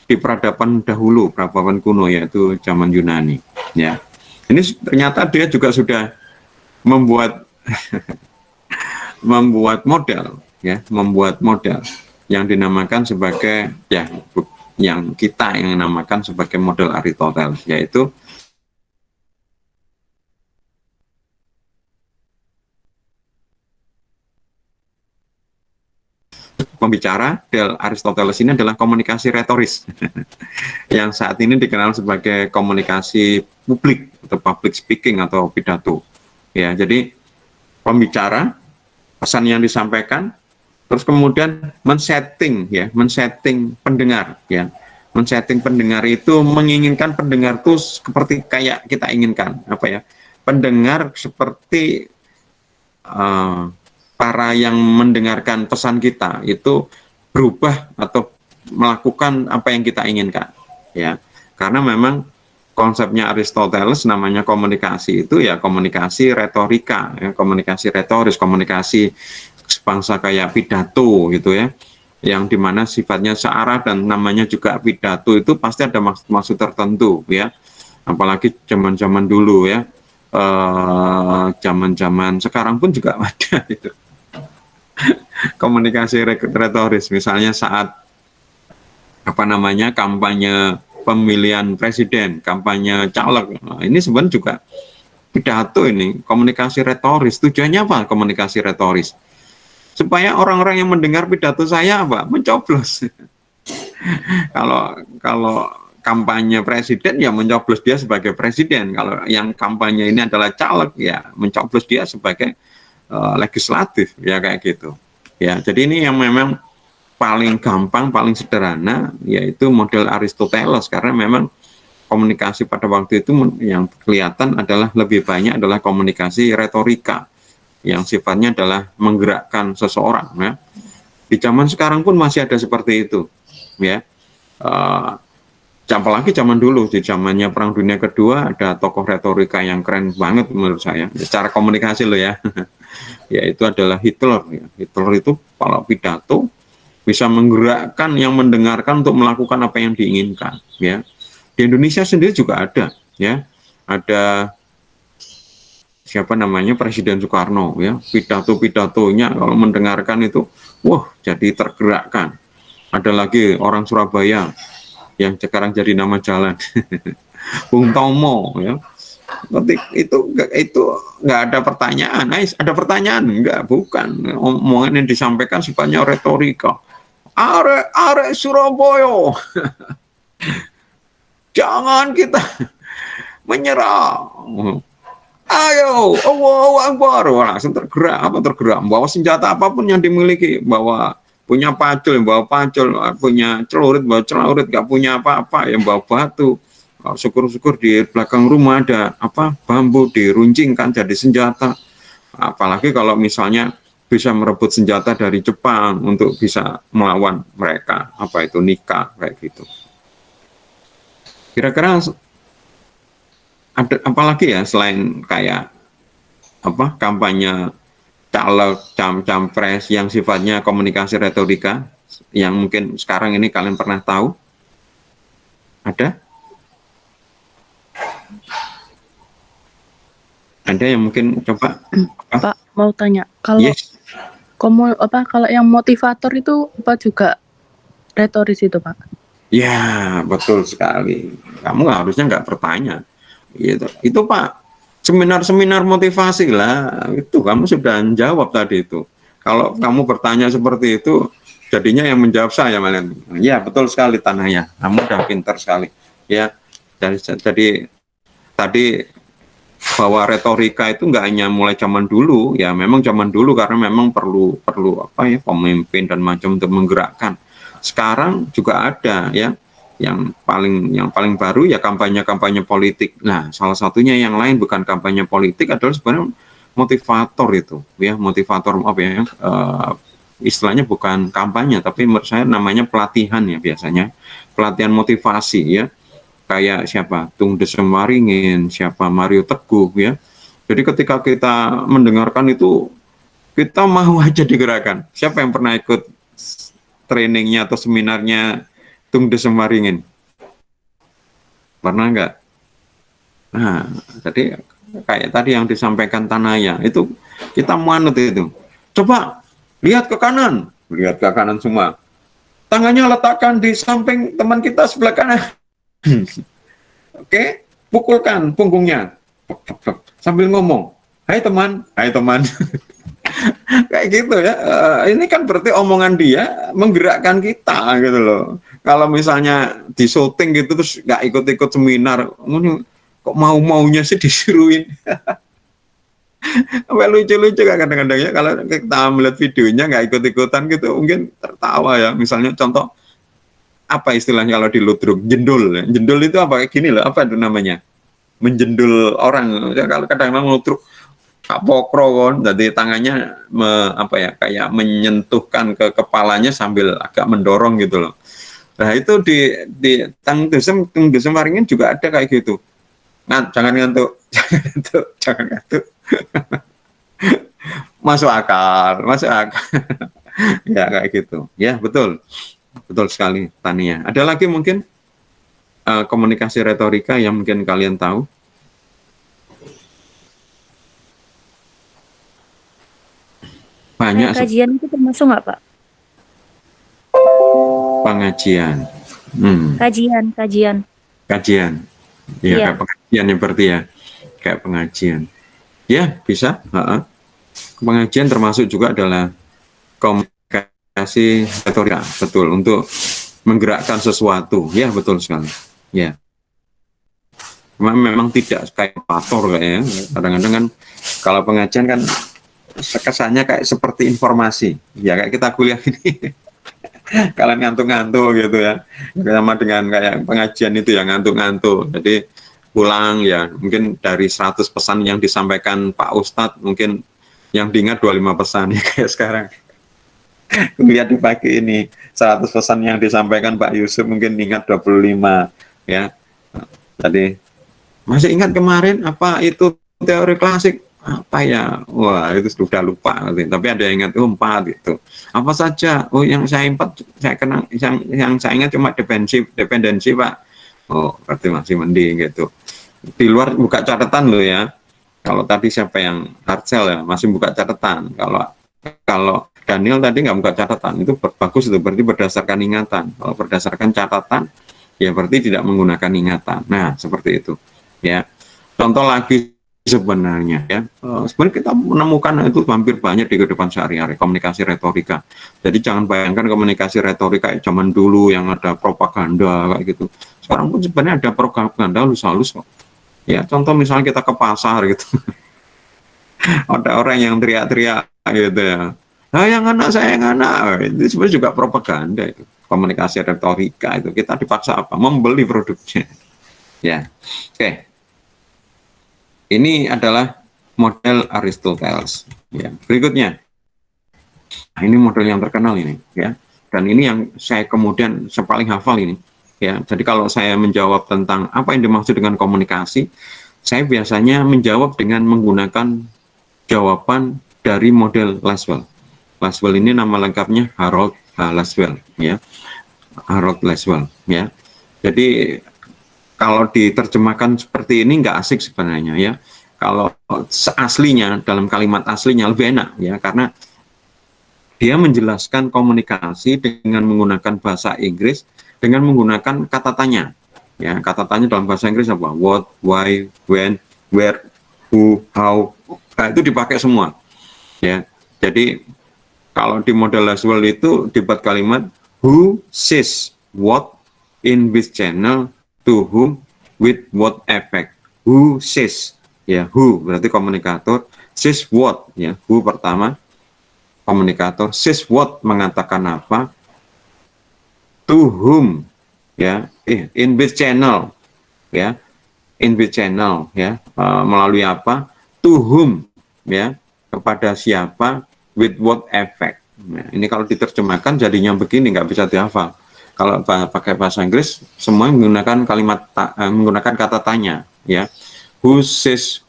di peradaban dahulu, peradaban kuno, yaitu zaman Yunani ya. Ini ternyata dia juga sudah membuat membuat model ya, membuat model yang dinamakan sebagai ya, yang kita yang namakan sebagai model Aristoteles, yaitu pembicara del Aristoteles ini adalah komunikasi retoris yang saat ini dikenal sebagai komunikasi publik atau public speaking atau pidato ya. Jadi pembicara, pesan yang disampaikan, terus kemudian men-setting pendengar ya. Men-setting pendengar itu menginginkan pendengar itu seperti kayak kita inginkan apa ya, pendengar seperti para yang mendengarkan pesan kita itu berubah atau melakukan apa yang kita inginkan, ya. Karena memang konsepnya Aristoteles namanya komunikasi itu ya komunikasi retorika, ya, komunikasi retoris, komunikasi sebangsa kayak pidato gitu ya, yang dimana sifatnya searah dan namanya juga pidato itu pasti ada maksud-maksud tertentu ya, apalagi zaman-zaman dulu ya, zaman-zaman sekarang pun juga ada itu komunikasi retoris, misalnya saat apa namanya kampanye pemilihan presiden, kampanye caleg. Nah, ini sebenarnya juga pidato, ini komunikasi retoris. Tujuannya apa komunikasi retoris? Supaya orang-orang yang mendengar pidato saya apa? Mencoblos. kalau kampanye presiden ya mencoblos dia sebagai presiden. Kalau yang kampanye ini adalah caleg ya mencoblos dia sebagai legislatif ya kayak gitu. Ya, jadi ini yang memang paling gampang, paling sederhana, yaitu model Aristoteles, karena memang komunikasi pada waktu itu yang kelihatan adalah lebih banyak adalah komunikasi retorika, yang sifatnya adalah menggerakkan seseorang. Ya. Di zaman sekarang pun masih ada seperti itu. Ya. Apalagi zaman dulu, di zamannya Perang Dunia Kedua, ada tokoh retorika yang keren banget menurut saya, secara komunikasi loh ya, yaitu adalah Hitler. Ya. Hitler itu kalau pidato, bisa menggerakkan yang mendengarkan untuk melakukan apa yang diinginkan ya. Di Indonesia sendiri juga ada ya, ada siapa namanya Presiden Soekarno ya, pidato-pidatonya kalau mendengarkan itu wah jadi tergerakkan. Ada lagi orang Surabaya yang sekarang jadi nama jalan Bung Tomo ya, itu nggak ada pertanyaan. Ada pertanyaan enggak? Bukan, omongan yang disampaikan sifatnya retorika. Arek Surabaya, jangan kita menyerah. Ayo, Allahu Akbar. Langsung tergerak, bawa senjata apapun yang dimiliki, bawa punya pacul, bawa pacul, punya celurit, bawa celurit, nggak punya apa-apa, yang bawa batu. Syukur-syukur di belakang rumah ada apa bambu diruncingkan jadi senjata. Apalagi kalau misalnya bisa merebut senjata dari Jepang untuk bisa melawan mereka, apa itu nikah kayak gitu. Kira-kira ada apalagi ya selain kayak apa kampanye caleg, campres yang sifatnya komunikasi retorika yang mungkin sekarang ini kalian pernah tahu? Ada? Ada yang mungkin coba? Pak, mau tanya, kalau Yes. kalau yang motivator itu apa juga retoris itu, Pak? Ya, betul sekali. Kamu harusnya nggak bertanya. Itu Pak, seminar-seminar motivasi lah. Itu kamu sudah jawab tadi itu. Kalau kamu bertanya seperti itu, jadinya yang menjawab saya malah. Ya, betul sekali Tanaya. Kamu udah pintar sekali. Ya, jadi tadi bahwa retorika itu nggak hanya mulai zaman dulu, ya memang zaman dulu karena memang perlu apa ya pemimpin dan macam untuk menggerakkan. Sekarang juga ada ya yang paling baru ya kampanye politik. Nah, salah satunya yang lain bukan kampanye politik adalah sebenarnya motivator itu ya, motivator apa ya istilahnya bukan kampanye tapi menurut saya namanya pelatihan ya, biasanya pelatihan motivasi ya. Kayak siapa Tung Desem Waringin, siapa Mario Teguh ya. Jadi ketika kita mendengarkan itu kita mau aja digerakkan. Siapa yang pernah ikut trainingnya atau seminarnya Tung Desem Waringin? Pernah nggak? Nah, jadi kayak tadi yang disampaikan Tanaya itu kita manut itu. Coba lihat ke kanan semua. Tangannya letakkan di samping teman kita sebelah kanan. Oke, pukulkan punggungnya sambil ngomong, hai teman kayak gitu ya. Ini kan berarti omongan dia menggerakkan kita gitu loh. Kalau misalnya di syuting gitu terus nggak ikut-ikut seminar, kok maunya sih disuruhin. Sampai lucu-lucu kan kadang-kadang ya kalau kita melihat videonya nggak ikut-ikutan gitu mungkin tertawa ya. Misalnya contoh apa istilahnya kalau di ludruk, jendul. Jendul itu apa kayak gini loh, apa itu namanya? Menjendul orang. Ya, kalau kadang-kadang ludruk Kak Pokro kon, jadi tangannya apa ya, kayak menyentuhkan ke kepalanya sambil agak mendorong gitu loh. Nah itu di Tang Desem Waringin juga ada kayak gitu. Jangan ngantuk, jangan ngantuk, jangan ngantuk. Masuk akal, masuk akal. Ya kayak gitu. Ya betul, betul sekali Tania. Ada lagi mungkin komunikasi retorika yang mungkin kalian tahu? Banyak Kajian itu termasuk nggak, Pak? pengajian. Kajian. Kajian. Ya, Iya. kayak pengajian ya berarti ya. Kayak pengajian. Ya, bisa. Pengajian termasuk juga adalah komunikasi retorika, betul, untuk menggerakkan sesuatu. Ya, betul sekali. Ya. Memang tidak kayak pator kayaknya. Kadang-kadang kan kalau pengajian kan kesannya kayak seperti informasi. Ya, kayak kita kuliah ini. Kalian ngantuk-ngantuk gitu ya, sama dengan kayak pengajian itu ya, ngantuk-ngantuk. Jadi pulang ya mungkin dari 100 pesan yang disampaikan Pak Ustadz, mungkin yang diingat 25 pesan ya, kayak sekarang. Lihat di pagi ini 100 pesan yang disampaikan Pak Yusuf mungkin ingat 25 ya. Tadi masih ingat kemarin apa itu teori klasik apa ya, wah itu sudah lupa, tapi ada yang ingat 4 gitu. Apa saja? Oh yang saya 4 saya kenal, yang saya ingat cuma dependensi Pak. Oh berarti masih mending gitu. Di luar buka catatan loh ya. Kalau tadi siapa yang Harcel ya masih buka catatan. Kalau Daniel tadi nggak buka catatan, itu bagus, itu berarti berdasarkan ingatan. Kalau berdasarkan catatan ya berarti tidak menggunakan ingatan. Nah seperti itu ya. Contoh lagi sebenarnya ya, sebenarnya kita menemukan itu hampir banyak di kehidupan sehari-hari, komunikasi retorika. Jadi jangan bayangkan komunikasi retorika kayak zaman dulu yang ada propaganda kayak gitu. Sekarang pun sebenarnya ada propaganda halus-halus kok. Ya contoh misalnya kita ke pasar gitu, ada orang yang teriak-teriak gitu ya, nah yang anak saya yang anak, itu sebenarnya juga propaganda itu. Komunikasi retorika itu kita dipaksa apa? Membeli produknya. Ya, oke. Ini adalah model Aristoteles. Ya. Berikutnya, nah, ini model yang terkenal ini, ya. Dan ini yang saya kemudian paling hafal ini, ya. Jadi kalau saya menjawab tentang apa yang dimaksud dengan komunikasi, saya biasanya menjawab dengan menggunakan jawaban dari model Lasswell. Lasswell ini nama lengkapnya Harold Lasswell, ya. Harold Lasswell, ya. Jadi kalau diterjemahkan seperti ini nggak asik sebenarnya ya. Kalau aslinya, dalam kalimat aslinya lebih enak ya, karena dia menjelaskan komunikasi dengan menggunakan bahasa Inggris dengan menggunakan kata tanya. Ya, kata tanya dalam bahasa Inggris apa? What, why, when, where, who, how. Nah, itu dipakai semua. Ya. Jadi kalau di model Lasswell itu dibuat kalimat who says what in which channel to whom with what effect. Who says, ya, who berarti komunikator, says what, ya, who pertama komunikator, says what mengatakan apa, to whom, ya, in which channel, ya, in which channel, ya, melalui apa, to whom, ya, kepada siapa, with what effect. Nah, ini kalau diterjemahkan jadinya begini, nggak bisa dihafal. Kalau pakai bahasa Inggris, semua menggunakan kalimat menggunakan kata tanya, ya. Who says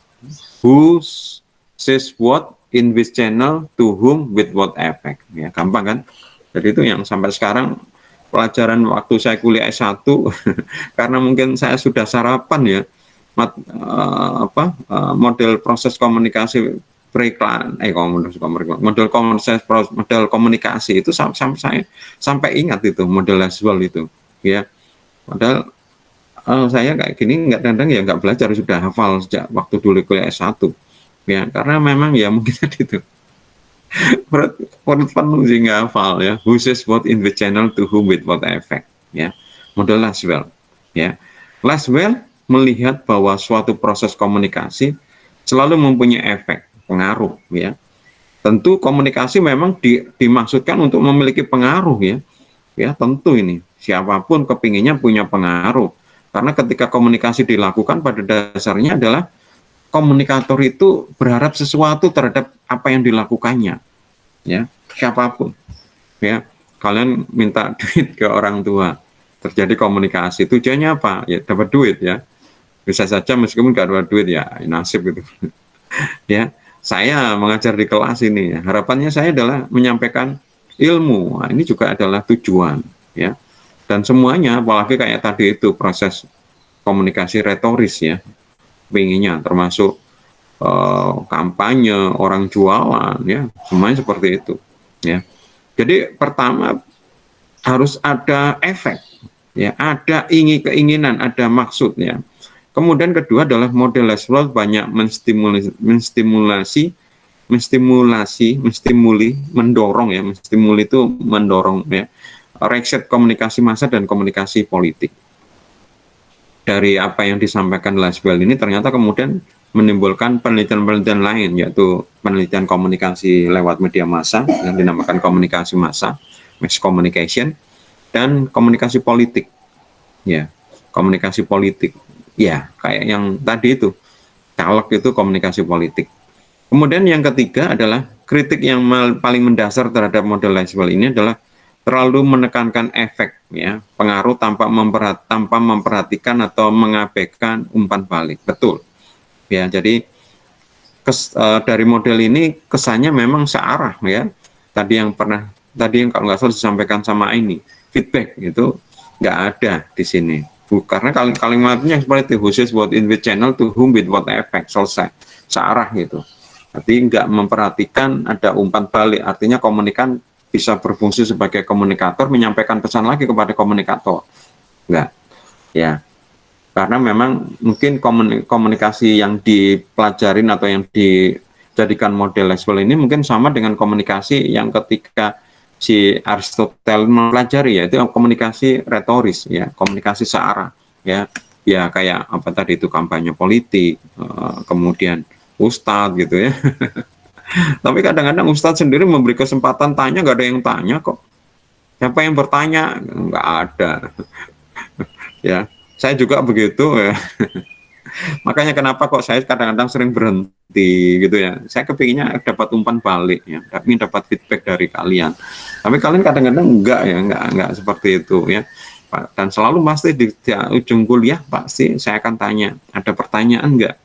what in which channel to whom with what effect, ya, gampang kan? Jadi itu yang sampai sekarang pelajaran waktu saya kuliah S1 karena mungkin saya sudah sarapan ya, model proses komunikasi periklan, model komunikasi itu sampai ingat itu model Lasswell itu, ya. Padahal saya kayak gini kadang-kadang ya nggak belajar, sudah hafal sejak waktu dulu kuliah S1, ya, karena memang ya mungkin itu perut penuh sih nggak hafal ya. Who says what in the channel to whom with what effect, ya, model Lasswell, ya. Lasswell melihat bahwa suatu proses komunikasi selalu mempunyai efek, pengaruh, ya. Tentu komunikasi memang dimaksudkan untuk memiliki pengaruh, ya. Ya, tentu ini siapapun kepinginnya punya pengaruh. Karena ketika komunikasi dilakukan pada dasarnya adalah komunikator itu berharap sesuatu terhadap apa yang dilakukannya, ya, siapapun, ya. Kalian minta duit ke orang tua, terjadi komunikasi, tujuannya apa? Ya dapat duit, ya. Bisa saja meskipun nggak dapat duit, ya nasib gitu. Ya, saya mengajar di kelas ini, harapannya saya adalah menyampaikan ilmu. Nah, ini juga adalah tujuan, ya. Dan semuanya, apalagi kayak tadi itu proses komunikasi retoris, ya, pinginnya termasuk kampanye, orang jualan, ya, semuanya seperti itu, ya. Jadi pertama harus ada efek, ya, ada keinginan, ada maksud, ya. Kemudian kedua adalah model Lasswell banyak mendorong, ya, menstimuli itu mendorong, ya, riset komunikasi massa dan komunikasi politik. Dari apa yang disampaikan Lasswell ini ternyata kemudian menimbulkan penelitian-penelitian lain, yaitu penelitian komunikasi lewat media massa yang dinamakan komunikasi massa, mass communication, dan komunikasi politik, ya, komunikasi politik, ya, kayak yang tadi itu, caleg itu komunikasi politik. Kemudian yang ketiga adalah kritik yang paling mendasar terhadap model Lasswell ini adalah terlalu menekankan efek, ya, pengaruh tanpa memperhatikan atau mengabaikan umpan balik. Betul. Ya, jadi dari model ini kesannya memang searah, ya. Tadi yang kalau nggak salah disampaikan sama ini, feedback itu nggak ada di sini. Karena kalimatnya seperti itu, khusus buat in which channel to whom with what effect, selesai, searah gitu. Artinya nggak memperhatikan ada umpan balik, artinya komunikan bisa berfungsi sebagai komunikator, menyampaikan pesan lagi kepada komunikator. Enggak, ya. Karena memang mungkin komunikasi yang dipelajarin atau yang dijadikan model Lasswell ini mungkin sama dengan komunikasi yang ketika si Aristoteles mempelajari, yaitu komunikasi retoris, ya, komunikasi searah, ya, ya kayak apa tadi itu kampanye politik, kemudian ustadz gitu, ya. Tapi kadang-kadang ustadz sendiri memberi kesempatan tanya, nggak ada yang tanya kok. Siapa yang bertanya? Nggak ada. Ya, saya juga begitu, ya. Makanya kenapa kok saya kadang-kadang sering berhenti gitu, ya. Saya kepinginnya dapat umpan balik, ya, ingin dapat feedback dari kalian. Tapi kalian kadang-kadang enggak, ya, enggak seperti itu, ya. Dan selalu pasti di ujung kuliah pasti saya akan tanya, ada pertanyaan enggak?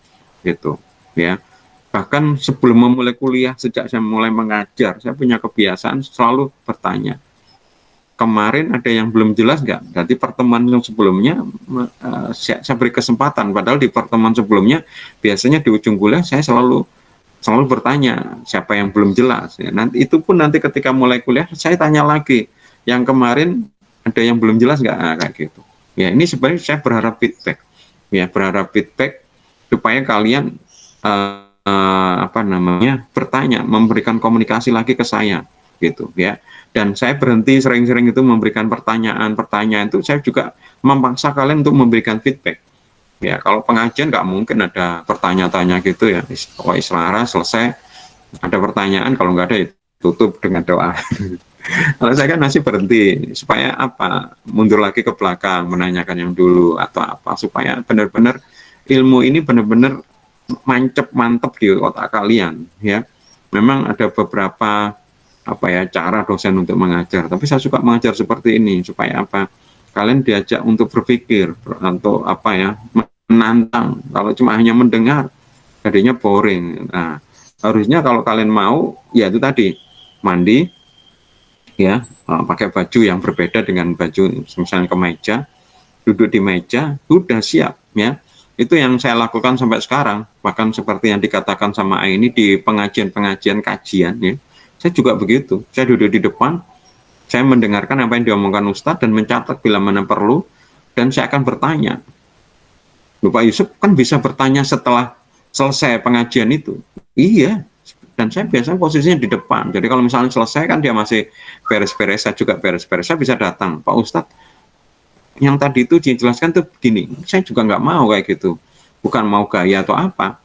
Gitu, ya. Bahkan sebelum memulai kuliah, sejak saya mulai mengajar, saya punya kebiasaan selalu bertanya. Kemarin ada yang belum jelas nggak? Berarti pertemuan yang sebelumnya saya beri kesempatan. Padahal di pertemuan sebelumnya biasanya di ujung kuliah saya selalu bertanya siapa yang belum jelas. Ya, nanti itu pun nanti ketika mulai kuliah saya tanya lagi. Yang kemarin ada yang belum jelas nggak? Nah, kayak gitu. Ya, ini sebenarnya saya berharap feedback. Ya, berharap feedback supaya kalian bertanya, memberikan komunikasi lagi ke saya, gitu, ya. Dan saya berhenti sering-sering itu memberikan pertanyaan itu saya juga memaksa kalian untuk memberikan feedback. Ya, kalau pengajian nggak mungkin ada pertanyaan-tanya gitu, ya. Kalau islara selesai, ada pertanyaan, kalau nggak ada ya tutup dengan doa. Kalau saya kan masih berhenti supaya apa? Mundur lagi ke belakang, menanyakan yang dulu atau apa, supaya benar-benar ilmu ini benar-benar mantep di otak kalian, ya. Memang ada beberapa cara dosen untuk mengajar, tapi saya suka mengajar seperti ini supaya apa? Kalian diajak untuk berpikir, untuk menantang. Kalau cuma hanya mendengar, jadinya boring. Nah, harusnya kalau kalian mau, ya itu tadi, mandi, ya, pakai baju yang berbeda dengan baju misalnya kemeja, duduk di meja, sudah siap, ya. Itu yang saya lakukan sampai sekarang, bahkan seperti yang dikatakan sama Aini di pengajian kajian, ya. Saya juga begitu, saya duduk di depan, saya mendengarkan apa yang diomongkan Ustadz dan mencatat bila mana perlu, dan saya akan bertanya. Bapak Yusuf kan bisa bertanya setelah selesai pengajian itu. Iya, dan saya biasanya posisinya di depan, jadi kalau misalnya selesai kan dia masih beres-beres, saya juga beres-beres, saya bisa datang, Pak Ustadz, yang tadi itu dijelaskan tuh begini, saya juga nggak mau kayak gitu, bukan mau gaya atau apa,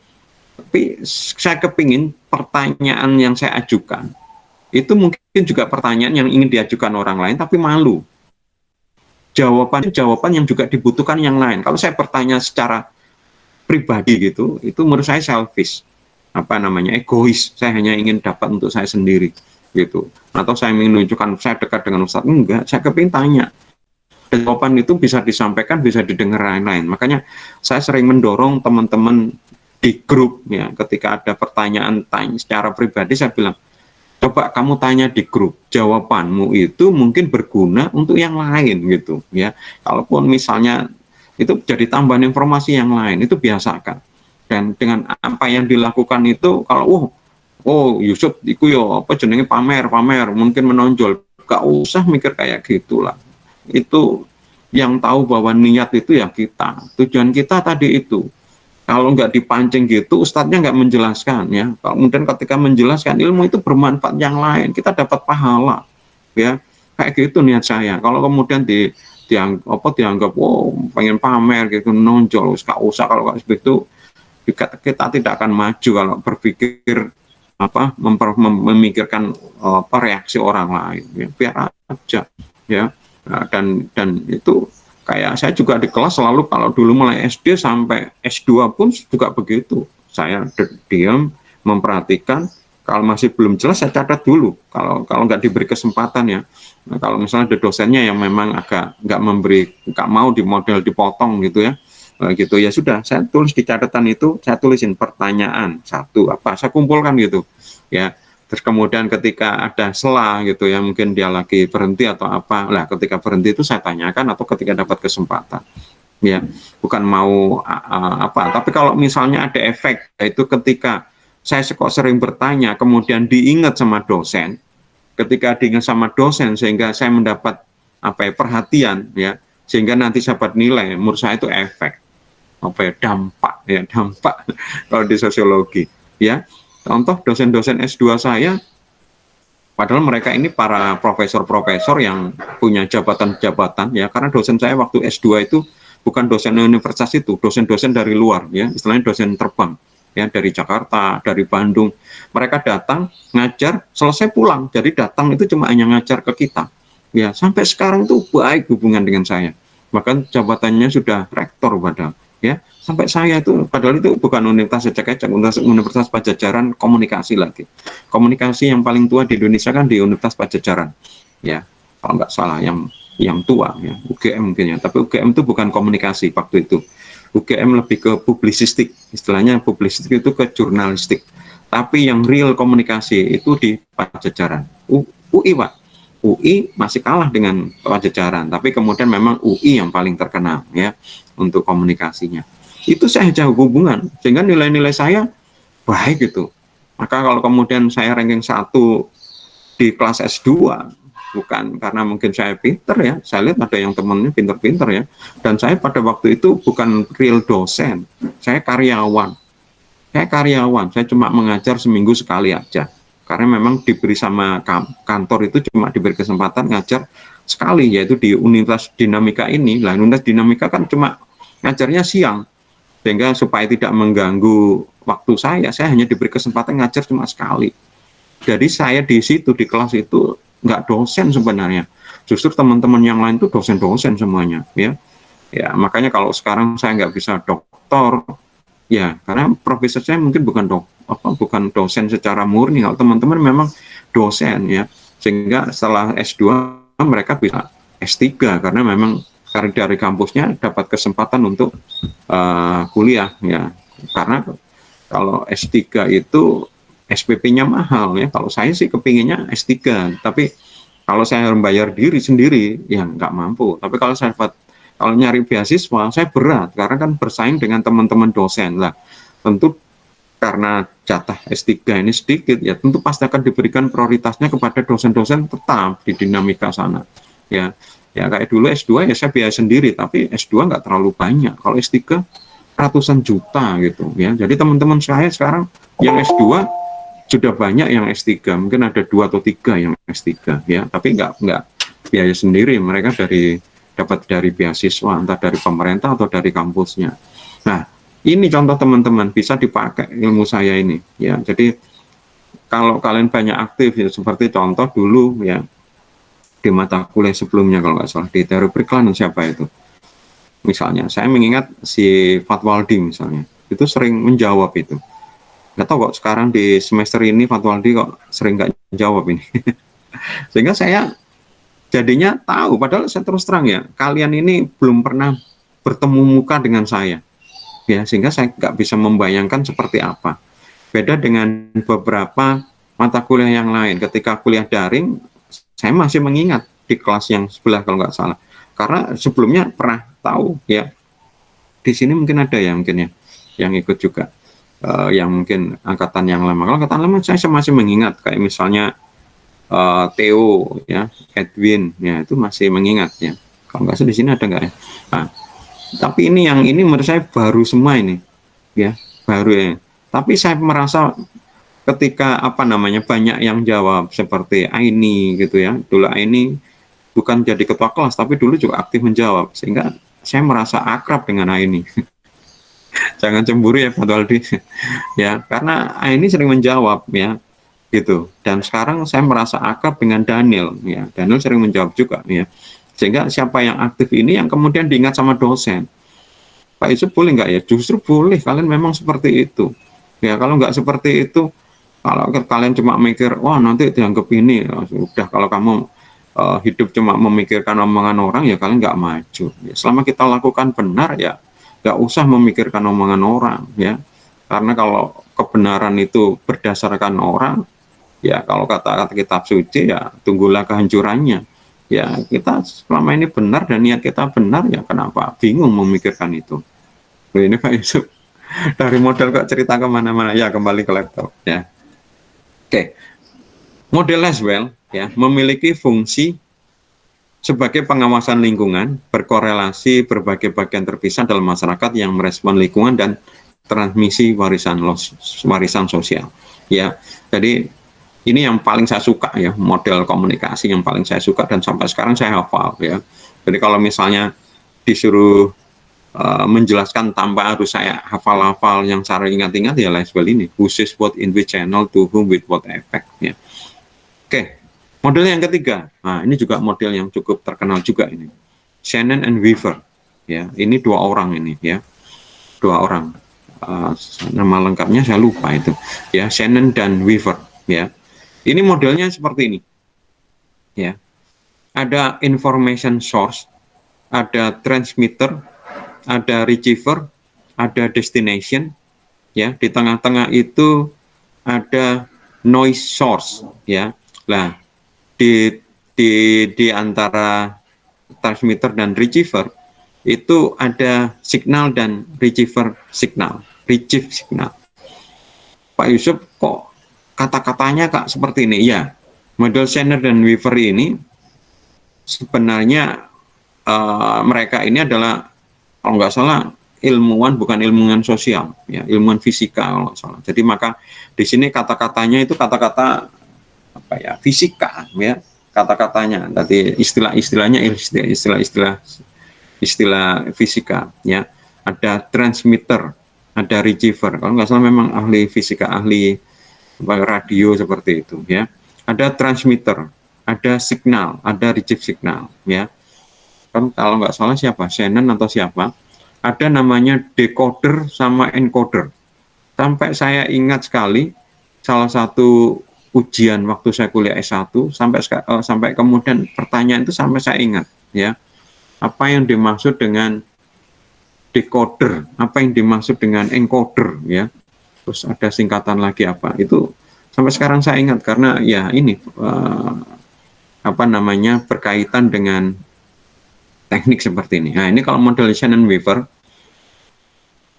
tapi saya kepingin pertanyaan yang saya ajukan, itu mungkin juga pertanyaan yang ingin diajukan orang lain, tapi malu. Jawaban yang juga dibutuhkan yang lain. Kalau saya bertanya secara pribadi gitu, itu menurut saya selfish, apa namanya, egois. Saya hanya ingin dapat untuk saya sendiri gitu, atau saya ingin menunjukkan saya dekat dengan Ustadz. Enggak, saya kepingin tanya. Dan jawaban itu bisa disampaikan, bisa didengar lain-lain. Makanya saya sering mendorong teman-teman di grup ya, ketika ada pertanyaan tanya secara pribadi, saya bilang, coba kamu tanya di grup, jawabanmu itu mungkin berguna untuk yang lain gitu ya. Kalaupun misalnya itu jadi tambahan informasi yang lain, itu biasakan. Dan dengan apa yang dilakukan itu, kalau Yusuf iku yo apa jenenge pamer mungkin menonjol, gak usah mikir kayak gitulah. Itu yang tahu bahwa niat itu ya kita, tujuan kita tadi itu. Kalau nggak dipancing gitu, ustadznya nggak menjelaskan ya. Kemudian ketika menjelaskan ilmu itu bermanfaat yang lain, kita dapat pahala ya. Kayak gitu niat saya. Kalau kemudian dianggap pengen pamer gitu, nonjol, gak usah. Kalau kayak begitu kita tidak akan maju kalau berpikir memikirkan reaksi orang lain ya. Biar aja ya. Nah, dan itu kayak saya juga di kelas selalu, kalau dulu mulai SD sampai S2 pun juga begitu. Saya diam, memperhatikan, kalau masih belum jelas saya catat dulu. Kalau nggak diberi kesempatan ya. Nah, kalau misalnya ada dosennya yang memang agak nggak mau di model dipotong gitu ya. Gitu ya sudah, saya tulis di catatan itu, saya tulisin pertanyaan satu apa, saya kumpulkan gitu ya. Terus kemudian ketika ada selah gitu ya, mungkin dia lagi berhenti atau apa, lah ketika berhenti itu saya tanyakan, atau ketika dapat kesempatan ya, bukan mau tapi kalau misalnya ada efek, yaitu ketika saya kok sering bertanya kemudian diingat sama dosen, ketika diingat sama dosen sehingga saya mendapat perhatian ya, sehingga nanti saya dapat nilai, menurut saya itu efek dampak kalau di sosiologi ya. Contoh dosen-dosen S2 saya, padahal mereka ini para profesor-profesor yang punya jabatan-jabatan ya, karena dosen saya waktu S2 itu bukan dosen universitas, itu dosen-dosen dari luar ya, istilahnya dosen terbang ya, dari Jakarta, dari Bandung. Mereka datang ngajar, selesai pulang. Jadi datang itu cuma hanya ngajar ke kita ya. Sampai sekarang itu baik hubungan dengan saya, bahkan jabatannya sudah rektor padahal ya. Sampai saya itu, padahal itu bukan universitas ecek-ecek, Universitas Pajajaran komunikasi lagi. Komunikasi yang paling tua di Indonesia kan di Universitas Pajajaran ya, kalau nggak salah yang tua ya, UGM mungkin ya. Tapi UGM itu bukan komunikasi waktu itu. UGM lebih ke publisistik, istilahnya publisistik itu ke jurnalistik. Tapi yang real komunikasi itu di Pajajaran. UI Pak, UI masih kalah dengan Pajajaran, tapi kemudian memang UI yang paling terkenal ya untuk komunikasinya. Itu saya jauh hubungan, sehingga nilai-nilai saya baik gitu. Maka kalau kemudian saya ranking 1 di kelas S2, bukan karena mungkin saya pinter ya, saya lihat ada yang temennya pinter-pinter ya, dan saya pada waktu itu bukan real dosen, saya karyawan. Saya cuma mengajar seminggu sekali aja, karena memang diberi sama kantor itu cuma diberi kesempatan ngajar sekali, yaitu di Universitas Dinamika ini. Lah Universitas Dinamika kan cuma ngajarnya siang, sehingga supaya tidak mengganggu waktu saya hanya diberi kesempatan ngajar cuma sekali. Jadi saya di situ di kelas itu nggak dosen sebenarnya, justru teman-teman yang lain itu dosen-dosen semuanya ya. Ya makanya kalau sekarang saya nggak bisa doktor ya, karena profesor saya mungkin bukan dosen secara murni. Kalau teman-teman memang dosen ya, sehingga setelah S2 mereka bisa S3 karena memang dari kampusnya dapat kesempatan untuk kuliah ya. Karena kalau S3 itu SPP-nya mahal ya. Kalau saya sih kepinginnya S3, tapi kalau saya harus bayar diri sendiri ya nggak mampu. Tapi kalau nyari beasiswa saya berat, karena kan bersaing dengan teman-teman dosen lah. Tentu karena jatah S3 ini sedikit ya, tentu pasti akan diberikan prioritasnya kepada dosen-dosen tetap di Dinamika sana ya. Ya kayak dulu S2 ya saya biaya sendiri, tapi S2 nggak terlalu banyak. Kalau S3 ratusan juta gitu ya. Jadi teman-teman saya sekarang yang S2 sudah banyak yang S3, mungkin ada 2 atau 3 yang S3 ya, tapi nggak biaya sendiri, mereka dapat dari beasiswa, entah dari pemerintah atau dari kampusnya. Nah ini contoh teman-teman, bisa dipakai ilmu saya ini ya. Jadi kalau kalian banyak aktif ya, seperti contoh dulu ya di mata kuliah sebelumnya, kalau nggak salah di teori periklanan siapa itu Misalnya, saya mengingat si Fatwaldi misalnya, itu sering menjawab itu. Nggak tahu kok sekarang di semester ini Fatwaldi kok sering nggak jawab ini. Sehingga saya jadinya tahu, padahal saya terus terang ya, kalian ini belum pernah bertemu muka dengan saya. Ya, sehingga saya nggak bisa membayangkan seperti apa. Beda dengan beberapa mata kuliah yang lain. Ketika kuliah daring, saya masih mengingat di kelas yang sebelah kalau nggak salah. Karena sebelumnya pernah tahu ya, di sini mungkin ada ya mungkin ya yang ikut juga, yang mungkin angkatan yang lama. Kalau angkatan lama saya masih mengingat kayak misalnya Theo ya, Edwin ya, itu masih mengingat ya. Kalau nggak salah di sini ada nggak ya? Nah, tapi ini yang ini menurut saya baru semua ini ya, baru ya. Tapi saya merasa ketika apa namanya banyak yang jawab seperti Aini gitu ya, dulu Aini bukan jadi ketua kelas tapi dulu juga aktif menjawab, sehingga saya merasa akrab dengan Aini. Jangan cemburu ya Pak Waldi ya, karena Aini sering menjawab ya gitu, dan sekarang saya merasa akrab dengan Daniel ya, Daniel sering menjawab juga ya, sehingga siapa yang aktif ini yang kemudian diingat sama dosen. Pak Yusuf boleh nggak ya? Justru boleh, kalian memang seperti itu ya. Kalau nggak seperti itu, kalau kalian cuma mikir wah nanti dianggap ini ya, sudah, kalau kamu hidup cuma memikirkan omongan orang ya kalian nggak maju ya. Selama kita lakukan benar ya nggak usah memikirkan omongan orang ya, karena kalau kebenaran itu berdasarkan orang ya, kalau kata kitab suci ya tunggulah kehancurannya ya. Kita selama ini benar dan niat kita benar ya, kenapa bingung memikirkan itu. Loh, ini Pak Yusuf dari model kok cerita kemana-mana ya, kembali ke laptop ya. Oke, model Laswell ya memiliki fungsi sebagai pengawasan lingkungan, berkorelasi berbagai bagian terpisah dalam masyarakat yang merespon lingkungan dan transmisi warisan sosial ya. Jadi ini yang paling saya suka ya, model komunikasi yang paling saya suka dan sampai sekarang saya hafal ya. Jadi kalau misalnya disuruh menjelaskan tanpa harus saya hafal-hafal yang cara ingat-ingat ya Laswell ini, who says what in which channel to whom with what effect ya. Oke, model yang ketiga, nah ini juga model yang cukup terkenal juga ini, Shannon and Weaver ya. Ini dua orang ini ya, dua orang, nama lengkapnya saya lupa itu ya, Shannon dan Weaver ya. Ini modelnya seperti ini ya, ada information source, ada transmitter, ada receiver, ada destination ya. Di tengah-tengah itu ada noise source ya. Nah, di antara transmitter dan receiver itu ada signal dan receiver signal, receive signal. Pak Yusuf kok kata-katanya Kak seperti ini ya. Model Shannon dan Weaver ini sebenarnya mereka ini adalah kalau nggak salah ilmuwan, bukan ilmuwan sosial ya, ilmuwan fisika kalau nggak salah. Jadi maka di sini kata-katanya itu kata-kata apa ya, fisika ya, kata-katanya. Tadi istilah-istilahnya istilah fisika ya. Ada transmitter, ada receiver. Kalau nggak salah memang ahli fisika, ahli radio seperti itu ya. Ada transmitter, ada signal, ada receive signal ya. Kan kalau nggak salah siapa, Shannon atau siapa, ada namanya decoder sama encoder. Sampai saya ingat sekali salah satu ujian waktu saya kuliah S1 sampai kemudian pertanyaan itu sampai saya ingat ya. Apa yang dimaksud dengan decoder, apa yang dimaksud dengan encoder ya. Terus ada singkatan lagi apa. Itu sampai sekarang saya ingat karena ya ini apa namanya berkaitan dengan teknik seperti ini. Nah, ini kalau model Shannon Weaver,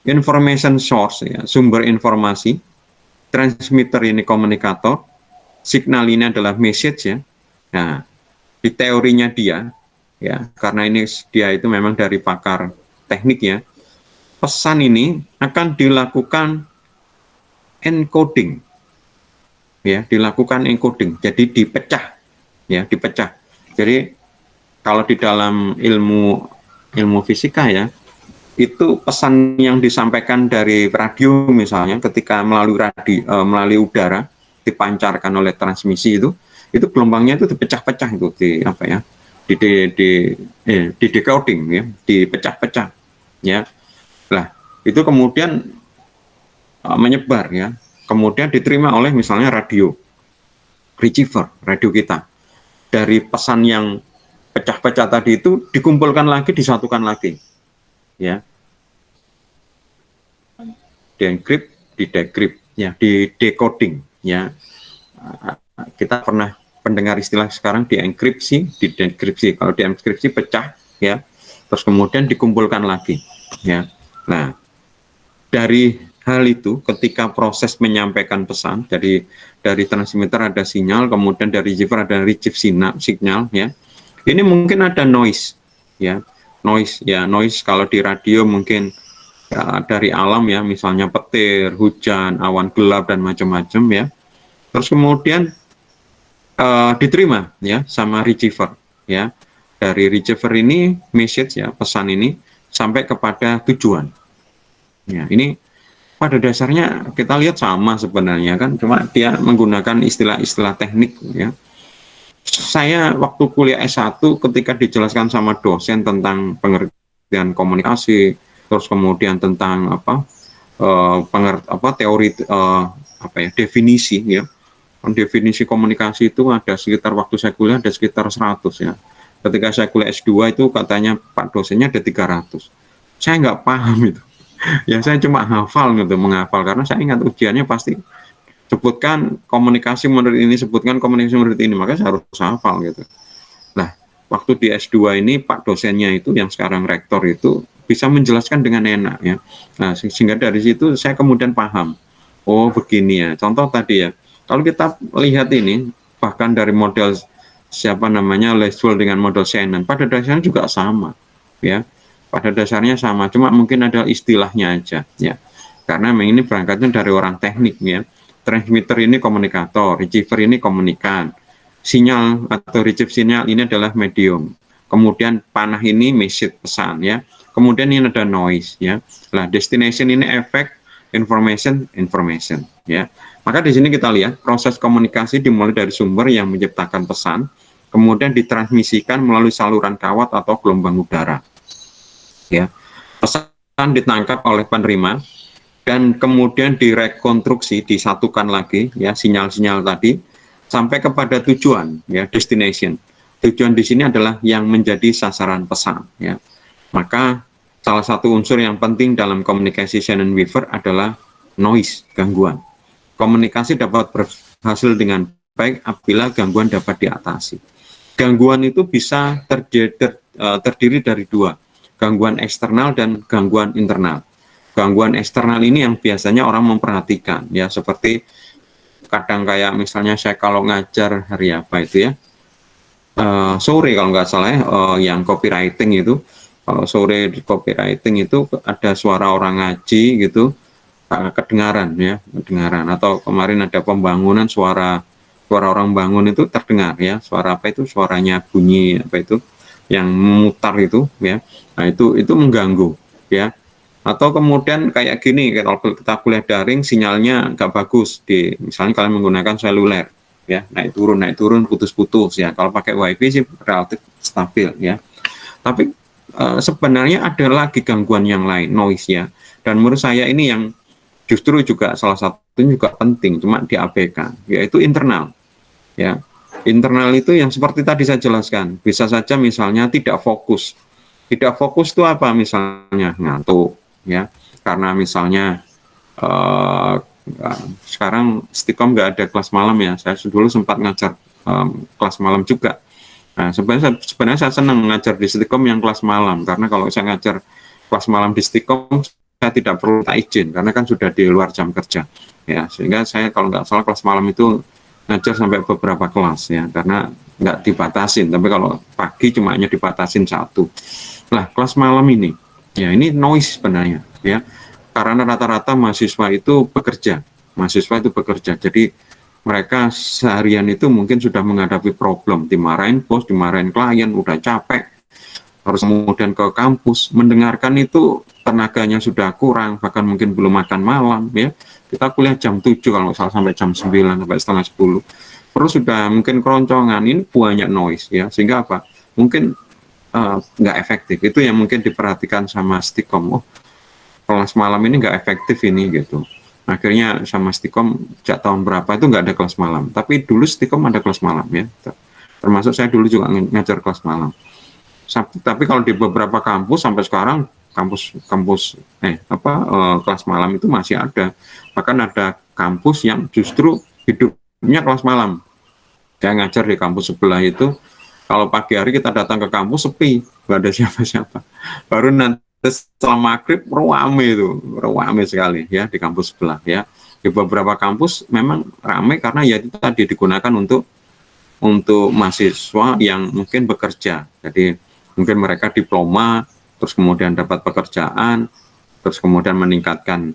information source ya, sumber informasi, transmitter ini komunikator, signal ini adalah message ya. Nah, di teorinya dia ya, karena ini dia itu memang dari pakar teknik ya, pesan ini akan dilakukan encoding ya, dilakukan encoding, jadi dipecah ya, dipecah. Jadi kalau di dalam ilmu fisika ya, itu pesan yang disampaikan dari radio misalnya ketika melalui udara dipancarkan oleh transmisi itu gelombangnya itu dipecah-pecah itu di apa ya, di decoding ya, dipecah-pecah ya. Lah, itu kemudian menyebar ya. Kemudian diterima oleh misalnya radio receiver, radio kita. Dari pesan yang pecah-pecah tadi itu dikumpulkan lagi, disatukan lagi. Ya. Di-encrypt, di-decrypt ya, di decoding ya. Kita pernah pendengar istilah sekarang dienkripsi, didekripsi. Kalau dienkripsi pecah ya, terus kemudian dikumpulkan lagi ya. Nah, dari hal itu ketika proses menyampaikan pesan dari transmitter ada sinyal, kemudian dari receiver ada receive signal ya. Ini mungkin ada noise ya. Noise kalau di radio mungkin ya, dari alam ya, misalnya petir, hujan, awan gelap dan macam-macam ya. Terus kemudian diterima ya sama receiver ya. Dari receiver ini message ya, pesan ini sampai kepada tujuan. Ya, ini pada dasarnya kita lihat sama sebenarnya kan, cuma dia menggunakan istilah-istilah teknik ya. Saya waktu kuliah S1 ketika dijelaskan sama dosen tentang pengertian komunikasi, terus kemudian tentang teori definisi ya. Definisi komunikasi itu ada sekitar, waktu saya kuliah ada sekitar 100 ya. Ketika saya kuliah S2 itu katanya Pak dosennya ada 300. Saya nggak paham itu. Ya saya cuma hafal gitu, menghafal karena saya ingat ujiannya pasti sebutkan komunikasi menurut ini, sebutkan komunikasi menurut ini, maka saya harus hafal gitu. Nah, waktu di S2 ini Pak dosennya itu yang sekarang rektor itu bisa menjelaskan dengan enak ya. Nah, sehingga dari situ saya kemudian paham. Oh, begini ya. Contoh tadi ya. Kalau kita lihat ini, bahkan dari model Lasswell dengan model Shannon, pada dasarnya juga sama, ya. Pada dasarnya sama, cuma mungkin ada istilahnya aja, ya. Karena memang ini berangkatnya dari orang teknik, ya. Transmitter ini komunikator, receiver ini komunikan, sinyal atau receive sinyal ini adalah medium. Kemudian panah ini message, pesan, ya. Kemudian ini ada noise, ya. Nah, destination ini efek, information, ya. Maka di sini kita lihat proses komunikasi dimulai dari sumber yang menciptakan pesan, kemudian ditransmisikan melalui saluran kawat atau gelombang udara. Ya, pesan ditangkap oleh penerima dan kemudian direkonstruksi, disatukan lagi ya sinyal-sinyal tadi sampai kepada tujuan ya, destination. Tujuan di sini adalah yang menjadi sasaran pesan ya. Maka salah satu unsur yang penting dalam komunikasi Shannon-Weaver adalah noise, gangguan. Komunikasi dapat berhasil dengan baik apabila gangguan dapat diatasi. Gangguan itu bisa terdiri dari dua, gangguan eksternal dan gangguan internal. Gangguan eksternal ini yang biasanya orang memperhatikan, ya seperti kadang kayak misalnya saya kalau ngajar hari apa itu ya, sore kalau nggak salah ya, yang copywriting itu, kalau sore di copywriting itu ada suara orang ngaji gitu, kedengaran ya, kedengaran. Atau kemarin ada pembangunan, suara orang bangun itu terdengar ya, suara apa itu, suaranya bunyi apa itu yang memutar itu ya. Nah itu mengganggu ya. Atau kemudian kayak gini, kalau kita kuliah daring sinyalnya nggak bagus, misalnya kalian menggunakan seluler ya, naik turun putus-putus ya. Kalau pakai wifi sih relatif stabil ya. Tapi sebenarnya ada lagi gangguan yang lain, noise ya. Dan menurut saya ini yang justru juga salah satunya juga penting, cuma diabaikan, yaitu internal. Ya, internal itu yang seperti tadi saya jelaskan, bisa saja misalnya tidak fokus. Tidak fokus itu apa? Misalnya ngantuk, ya, karena misalnya sekarang Stikom nggak ada kelas malam ya. Saya dulu sempat ngajar kelas malam juga. Nah, sebenarnya saya senang ngajar di Stikom yang kelas malam, karena kalau saya ngajar kelas malam di Stikom saya tidak perlu izin karena kan sudah di luar jam kerja ya, sehingga saya kalau nggak salah kelas malam itu ngajar sampai beberapa kelas ya, karena nggak dibatasin, tapi kalau pagi cuma hanya dibatasin satu. Nah, kelas malam ini ya, ini noise sebenarnya ya, karena rata-rata mahasiswa itu bekerja, jadi mereka seharian itu mungkin sudah menghadapi problem, dimarahin bos, dimarahin klien, udah capek, harus kemudian ke kampus, mendengarkan itu tenaganya sudah kurang, bahkan mungkin belum makan malam ya. Kita kuliah jam 7 kalau salah sampai jam 9 sampai setengah 10. Terus sudah mungkin keroncongan, ini banyak noise ya. Sehingga apa? mungkin nggak efektif. Itu yang mungkin diperhatikan sama Stikom. Oh, kelas malam ini nggak efektif ini gitu. Akhirnya sama Stikom sejak tahun berapa itu nggak ada kelas malam. Tapi dulu Stikom ada kelas malam ya. Termasuk saya dulu juga ngajar kelas malam. Tapi kalau di beberapa kampus sampai sekarang kelas malam itu masih ada. Bahkan ada kampus yang justru hidupnya kelas malam. Saya ngajar di kampus sebelah itu, kalau pagi hari kita datang ke kampus sepi, nggak ada siapa-siapa. Baru nanti setelah maghrib rame sekali ya di kampus sebelah ya. Di beberapa kampus memang ramai karena ya itu tadi digunakan untuk mahasiswa yang mungkin bekerja. Jadi mungkin mereka diploma, terus kemudian dapat pekerjaan, terus kemudian meningkatkan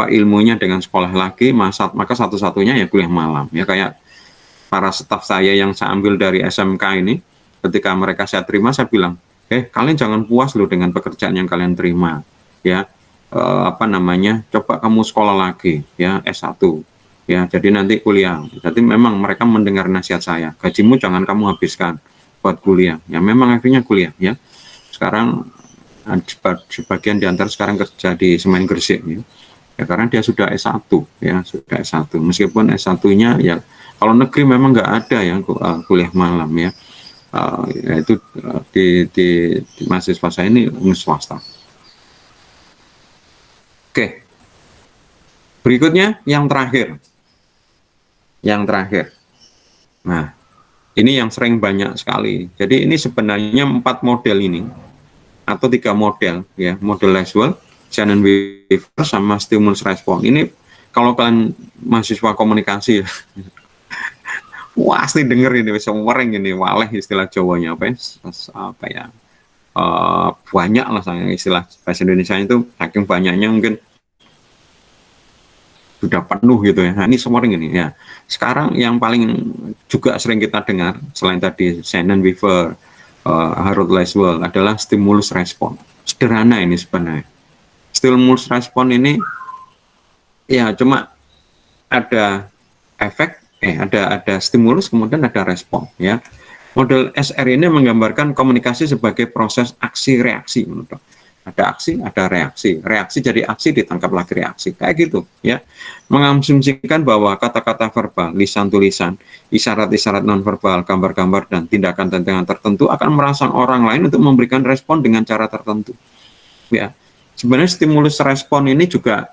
ilmunya dengan sekolah lagi, maka satu-satunya ya kuliah malam ya. Kayak para staf saya yang saya ambil dari SMK ini, ketika mereka saya terima, saya bilang, kalian jangan puas loh dengan pekerjaan yang kalian terima ya. Coba kamu sekolah lagi ya, S1 ya, jadi nanti kuliah. Jadi memang mereka mendengar nasihat saya, gajimu jangan kamu habiskan buat kuliah ya. Memang akhirnya kuliah ya. Sekarang sebagian diantara sekarang kerja di Semen Gresik ya, karena dia sudah S1 ya, sudah S1. Meskipun S1-nya ya kalau negeri memang nggak ada ya kuliah malam ya. Yaitu di mahasiswa saya ini swasta. Oke. Berikutnya yang terakhir. Nah, ini yang sering banyak sekali. Jadi ini sebenarnya 4 model ini atau 3 model ya, model Lasswell, Shannon-Weaver sama stimulus respon. Ini kalau kalian mahasiswa komunikasi pasti denger ini, semering ini, waleh istilah Jawanya banyak lah saya istilah bahasa Indonesia itu, saking banyaknya mungkin sudah penuh gitu ya. Nah, ini semering ini ya. Sekarang yang paling juga sering kita dengar selain tadi Shannon-Weaver, Harold Lasswell adalah stimulus respon. Sederhana ini sebenarnya. Stimulus respon ini ya cuma ada efek, ada stimulus kemudian ada respon ya. Model SR ini menggambarkan komunikasi sebagai proses aksi reaksi menurut. Ada aksi, ada reaksi. Reaksi jadi aksi, ditangkap lagi reaksi. Kayak gitu ya. Mengasumsikan bahwa kata-kata verbal, lisan tulisan, isyarat-isyarat nonverbal, gambar-gambar dan tindakan-tindakan tertentu akan merangsang orang lain untuk memberikan respon dengan cara tertentu. Ya. Sebenarnya stimulus respon ini juga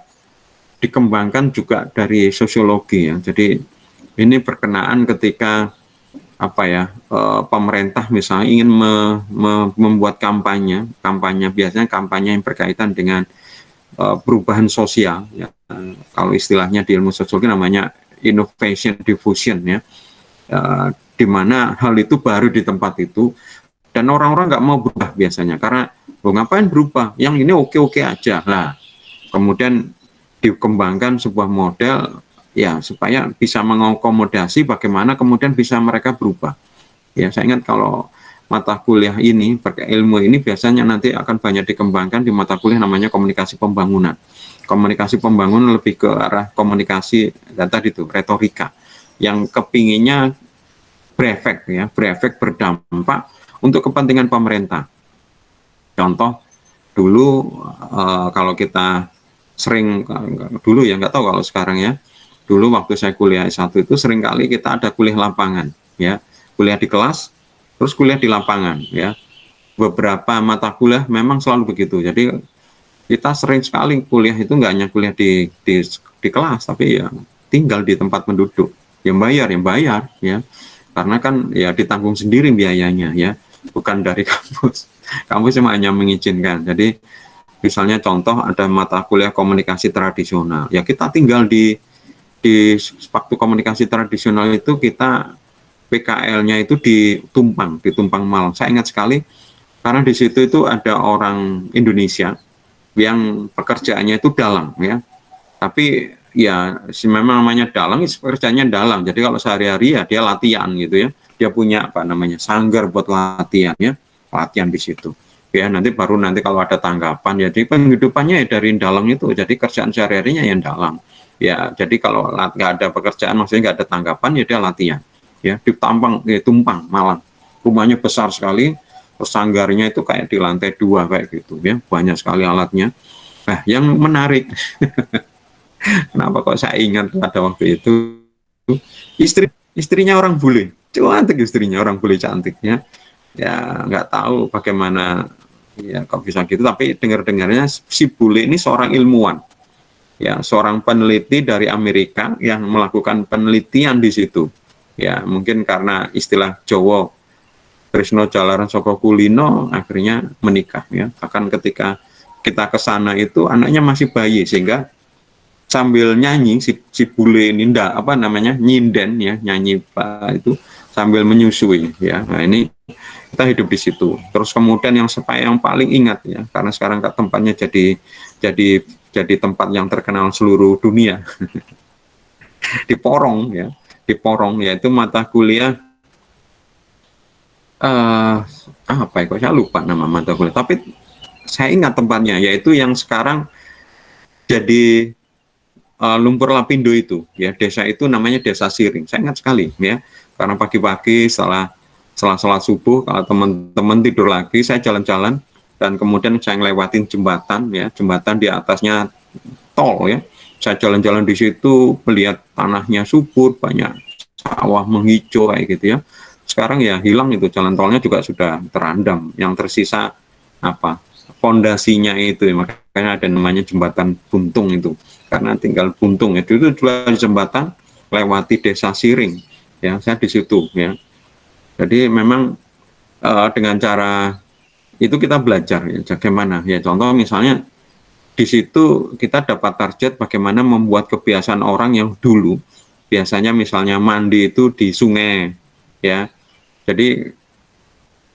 dikembangkan juga dari sosiologi ya. Jadi ini berkenaan ketika pemerintah misalnya ingin membuat kampanye biasanya kampanye yang berkaitan dengan perubahan sosial ya. Kalau istilahnya di ilmu sosiologi namanya innovation diffusion ya, di mana hal itu baru di tempat itu dan orang-orang nggak mau berubah biasanya karena ngapain berubah, yang ini oke-oke aja lah. Kemudian dikembangkan sebuah model ya supaya bisa mengakomodasi bagaimana kemudian bisa mereka berubah. Ya, saya ingat kalau mata kuliah ini, ilmu ini biasanya nanti akan banyak dikembangkan di mata kuliah namanya komunikasi pembangunan. Komunikasi pembangunan lebih ke arah komunikasi dan tadi itu retorika yang kepinginnya berefek ya, berdampak untuk kepentingan pemerintah. Contoh dulu kalau kita sering dulu ya, nggak tahu kalau sekarang ya. Dulu waktu saya kuliah S1 itu seringkali kita ada kuliah lapangan ya, kuliah di kelas terus kuliah di lapangan ya. Beberapa mata kuliah memang selalu begitu. Jadi kita sering sekali kuliah itu nggak hanya kuliah di kelas, tapi ya tinggal di tempat penduduk. Yang bayar ya. Karena kan ya ditanggung sendiri biayanya ya, bukan dari kampus. Kampus cuma hanya mengizinkan. Jadi misalnya contoh ada mata kuliah komunikasi tradisional. Ya kita tinggal di waktu komunikasi tradisional itu kita PKL-nya itu di Tumpang Malang. Saya ingat sekali karena di situ itu ada orang Indonesia yang pekerjaannya itu dalang ya. Tapi ya memang namanya dalang, pekerjaannya dalang. Jadi kalau sehari-hari ya dia latihan gitu ya. Dia punya sanggar buat latihan ya. Latihan di situ. Ya nanti kalau ada tanggapan, jadi penghidupannya ya dari dalang itu. Jadi kerjaan sehari-harinya yang dalang. Ya, jadi kalau nggak ada pekerjaan, maksudnya nggak ada tanggapan, ya dia latihan. Ya, di Tumpang Malang. Rumahnya besar sekali, terus sanggarnya itu kayak di lantai 2 kayak gitu ya, banyak sekali alatnya. Nah, yang menarik, kenapa kok saya ingat pada waktu itu, istrinya orang bule, cantik istrinya orang bule cantik ya. Ya nggak tahu bagaimana ya kok bisa gitu, tapi dengar-dengarnya si bule ini seorang ilmuwan, ya seorang peneliti dari Amerika yang melakukan penelitian di situ. Ya mungkin karena istilah Jawa Trisno Jalaran Soko Kulino akhirnya menikah ya. Bahkan ketika kita ke sana itu anaknya masih bayi, sehingga sambil nyanyi si bule ini apa namanya nyinden ya, nyanyi Pak itu sambil menyusui ya. Nah ini kita hidup di situ. Terus kemudian yang paling ingat ya, karena sekarang tempatnya jadi tempat yang terkenal seluruh dunia. Di Porong ya, di Porong, yaitu mata kuliah apa ya, kok saya lupa nama mata kuliah, tapi saya ingat tempatnya, yaitu yang sekarang jadi Lumpur Lapindo itu ya, desa itu namanya Desa Siring. Saya ingat sekali ya, karena pagi-pagi setelah sholat subuh, kalau teman-teman tidur lagi, saya jalan-jalan dan kemudian saya ngelewatin jembatan ya, jembatan di atasnya tol ya. Saya jalan-jalan di situ melihat tanahnya subur, banyak sawah menghijau kayak gitu ya. Sekarang ya hilang itu, jalan tolnya juga sudah terendam, yang tersisa apa? Pondasinya itu ya, makanya ada namanya jembatan buntung itu, karena tinggal buntung itu juga jembatan lewati Desa Siring ya, saya di situ ya. Jadi memang dengan cara itu kita belajar ya, bagaimana ya, contoh misalnya di situ kita dapat target bagaimana membuat kebiasaan orang yang dulu biasanya misalnya mandi itu di sungai ya, jadi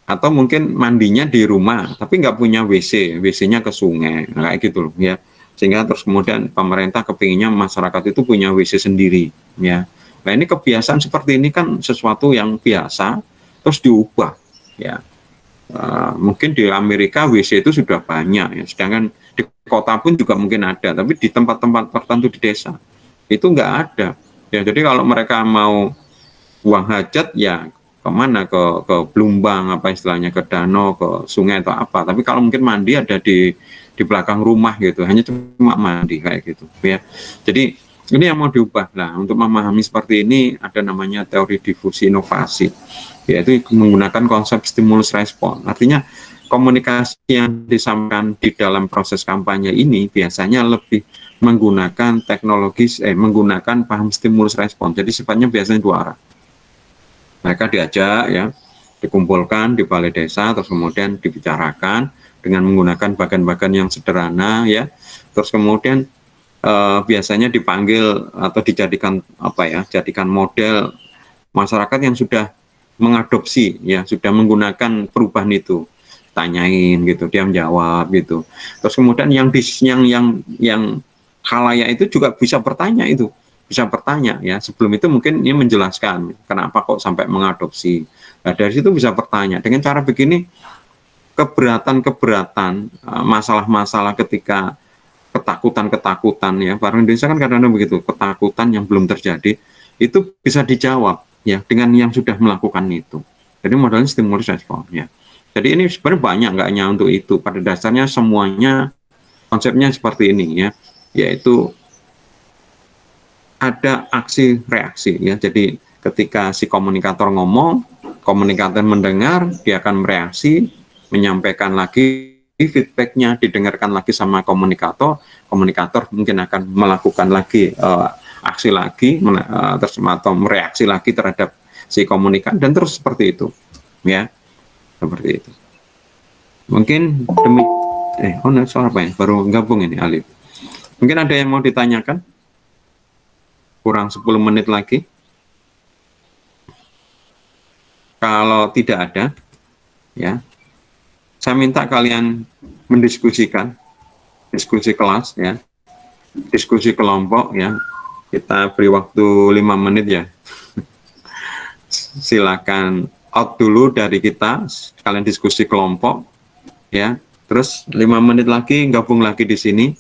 atau mungkin mandinya di rumah tapi nggak punya WC-nya ke sungai, nah, kayak gitu loh ya, sehingga terus kemudian pemerintah kepinginnya masyarakat itu punya WC sendiri ya. Nah ini kebiasaan seperti ini kan sesuatu yang biasa terus diubah ya. Mungkin di Amerika WC itu sudah banyak ya, sedangkan di kota pun juga mungkin ada, tapi di tempat-tempat tertentu di desa itu nggak ada ya. Jadi kalau mereka mau buang hajat ya kemana, ke Blumbang apa istilahnya, ke danau, ke sungai atau apa, tapi kalau mungkin mandi ada di belakang rumah gitu, hanya cuma mandi kayak gitu ya. Jadi ini yang mau diubah. Nah, untuk memahami seperti ini ada namanya teori difusi inovasi, yaitu menggunakan konsep stimulus respon. Artinya komunikasi yang disampaikan di dalam proses kampanye ini biasanya lebih menggunakan menggunakan paham stimulus respon. Jadi sifatnya biasanya dua arah. Mereka diajak ya, dikumpulkan di balai desa, terus kemudian dibicarakan dengan menggunakan bagan-bagan yang sederhana ya. Terus kemudian biasanya dipanggil atau dijadikan jadikan model masyarakat yang sudah mengadopsi ya, sudah menggunakan perubahan itu, tanyain gitu, diam jawab gitu. Terus kemudian yang khalayak itu juga bisa bertanya ya. Sebelum itu mungkin ini menjelaskan kenapa kok sampai mengadopsi. Nah, dari situ bisa bertanya dengan cara begini, keberatan masalah-masalah ketika ketakutan ya, orang Indonesia kan kadang-kadang begitu, ketakutan yang belum terjadi itu bisa dijawab ya dengan yang sudah melakukan itu. Jadi modelnya stimulus respon ya. Jadi ini sebenarnya banyak, nggak hanya untuk itu, pada dasarnya semuanya konsepnya seperti ini ya, yaitu ada aksi reaksi ya. Jadi ketika si komunikator ngomong, komunikator mendengar, dia akan mereaksi, menyampaikan lagi feedbacknya, didengarkan lagi sama komunikator mungkin akan melakukan lagi aksi lagi atau mereaksi lagi terhadap si komunikan, dan terus seperti itu ya, seperti itu. Mungkin soal apa ya, baru gabung ini Alif, mungkin ada yang mau ditanyakan, kurang 10 menit lagi. Kalau tidak ada ya, saya minta kalian mendiskusikan, diskusi kelas ya, diskusi kelompok ya. Kita beri waktu 5 menit ya. Silakan out dulu dari kita, kalian diskusi kelompok ya. Terus 5 menit lagi gabung lagi di sini.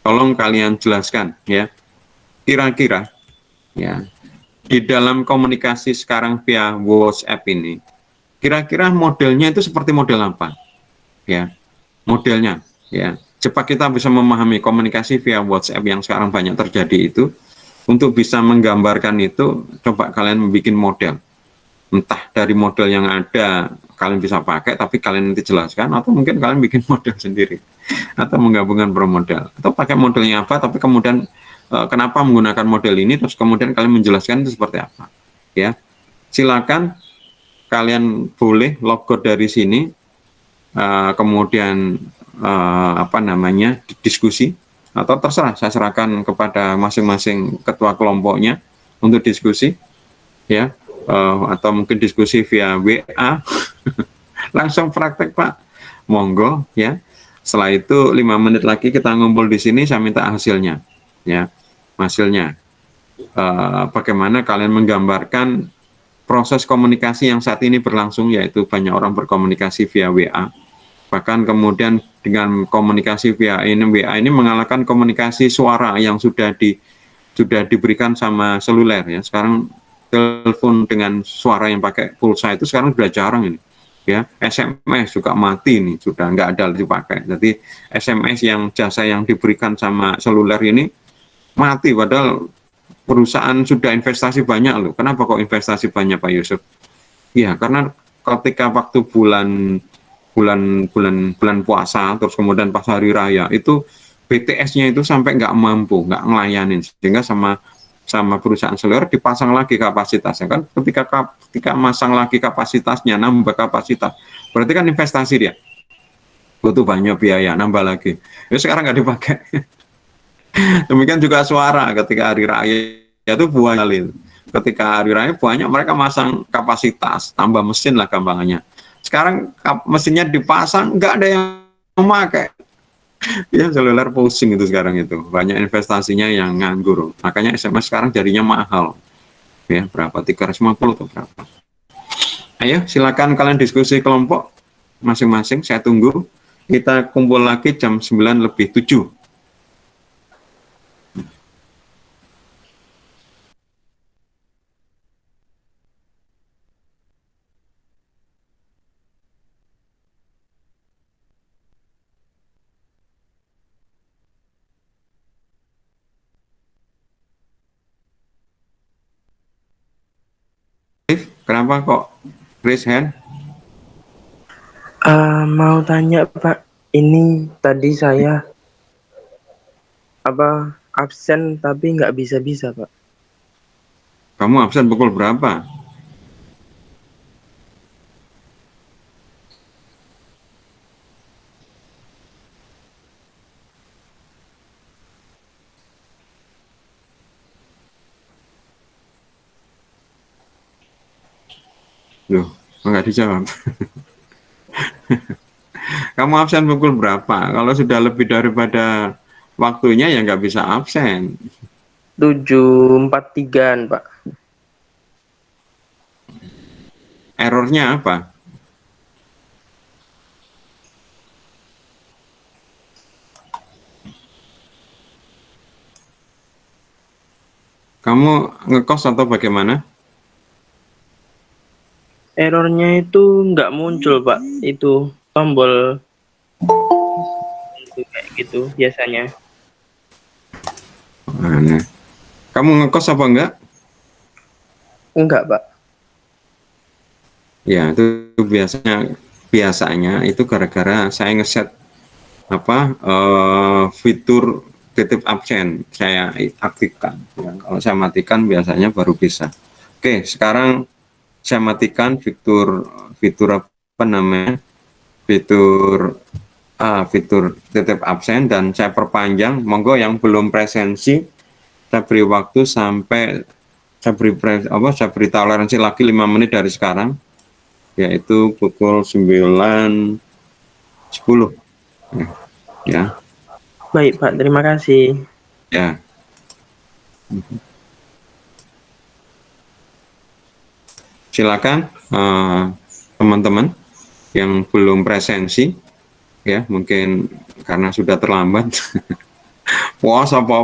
Tolong kalian jelaskan ya. Kira-kira ya, di dalam komunikasi sekarang via WhatsApp ini, kira-kira modelnya itu seperti model apa? Ya, modelnya. Ya, cepat kita bisa memahami komunikasi via WhatsApp yang sekarang banyak terjadi itu. Untuk bisa menggambarkan itu, coba kalian bikin model. Entah dari model yang ada kalian bisa pakai, tapi kalian nanti jelaskan, atau mungkin kalian bikin model sendiri, atau menggabungkan bermodel, atau pakai modelnya apa, tapi kemudian kenapa menggunakan model ini, terus kemudian kalian menjelaskan itu seperti apa. Ya, silakan kalian boleh logout dari sini, kemudian apa namanya diskusi, atau terserah saya serahkan kepada masing-masing ketua kelompoknya untuk diskusi, ya, atau mungkin diskusi via WA. Langsung praktek Pak, monggo ya. Setelah itu 5 menit lagi kita ngumpul di sini, saya minta hasilnya, ya, hasilnya. Bagaimana kalian menggambarkan proses komunikasi yang saat ini berlangsung, yaitu banyak orang berkomunikasi via WA. Bahkan kemudian dengan komunikasi via WA ini mengalahkan komunikasi suara yang sudah diberikan sama seluler ya. Sekarang telepon dengan suara yang pakai pulsa itu sekarang sudah jarang ini. Ya, SMS juga mati nih, sudah nggak ada dipakai. Jadi SMS yang jasa yang diberikan sama seluler ini mati, padahal perusahaan sudah investasi banyak loh. Kenapa kok investasi banyak Pak Yusuf? Ya, karena ketika waktu bulan puasa, terus kemudian pas hari raya itu BTS-nya itu sampai nggak mampu, nggak ngelayanin, sehingga sama perusahaan seluler dipasang lagi kapasitasnya kan. Ketika masang lagi kapasitasnya, nambah kapasitas, berarti kan investasi dia, butuh banyak biaya, nambah lagi. Ya sekarang nggak dipakai. Demikian juga suara ketika hari raya itu banyak. Ketika hari raya banyak mereka masang kapasitas, tambah mesin lah gampangannya. Sekarang mesinnya dipasang, nggak ada yang memakai. Ya seluler pusing itu sekarang itu. Banyak investasinya yang nganggur. Makanya SMS sekarang jadinya mahal. Ya, berapa? 350 atau berapa? Ayo, silakan kalian diskusi kelompok masing-masing. Saya tunggu. Kita kumpul lagi jam 9:07. Kenapa kok raise hand? Mau tanya Pak, ini tadi saya absen tapi nggak bisa Pak. Kamu absen pukul berapa? Loh, nggak dijawab. Kamu absen pukul berapa? Kalau sudah lebih daripada waktunya ya nggak bisa absen. 7.43-an Pak. Errornya apa? Kamu ngekos atau bagaimana? Errornya itu nggak muncul Pak, itu tombol itu kayak gitu biasanya. Mana? Kamu ngekos apa enggak? Enggak Pak. Ya, itu biasanya itu gara-gara saya ngeset fitur titip absen saya aktifkan. Ya, kalau saya matikan biasanya baru bisa. Oke, sekarang saya matikan fitur apa namanya? Fitur titip absen dan saya perpanjang. Monggo yang belum presensi saya beri waktu sampai saya beri toleransi lagi 5 menit dari sekarang, yaitu pukul 9.10 ya. Baik Pak, terima kasih. Ya. Silakan teman-teman yang belum presensi ya, mungkin karena sudah terlambat. puas apa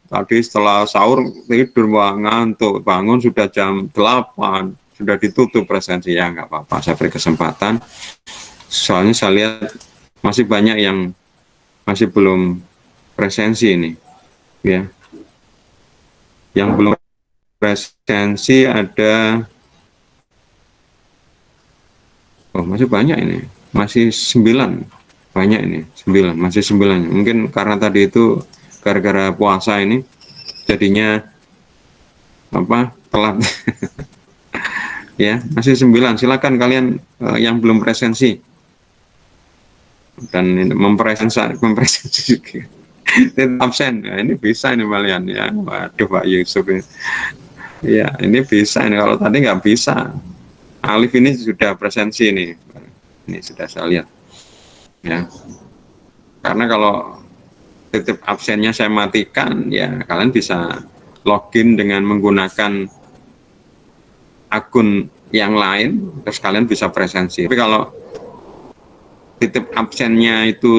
tadi setelah sahur tidur ngantuk, bangun sudah jam 8, sudah ditutup presensi, ya nggak apa-apa, saya beri kesempatan. Soalnya saya lihat masih banyak yang masih belum presensi ini, ya. Yang belum presensi ada, oh masih banyak ini, masih 9, banyak ini, 9, masih 9. Mungkin karena tadi itu gara-gara puasa ini, jadinya apa, telat. Ya, masih 9. Silakan kalian yang belum presensi dan mempresensi juga. Absen, ya, ini bisa ini kalian ya. Waduh Pak Yusuf ini. Ya, ini bisa ini, kalau tadi nggak bisa. Alif ini sudah presensi ini sudah saya lihat. Ya, karena kalau titip absennya saya matikan, ya kalian bisa login dengan menggunakan akun yang lain, terus kalian bisa presensi. Tapi kalau titip absennya itu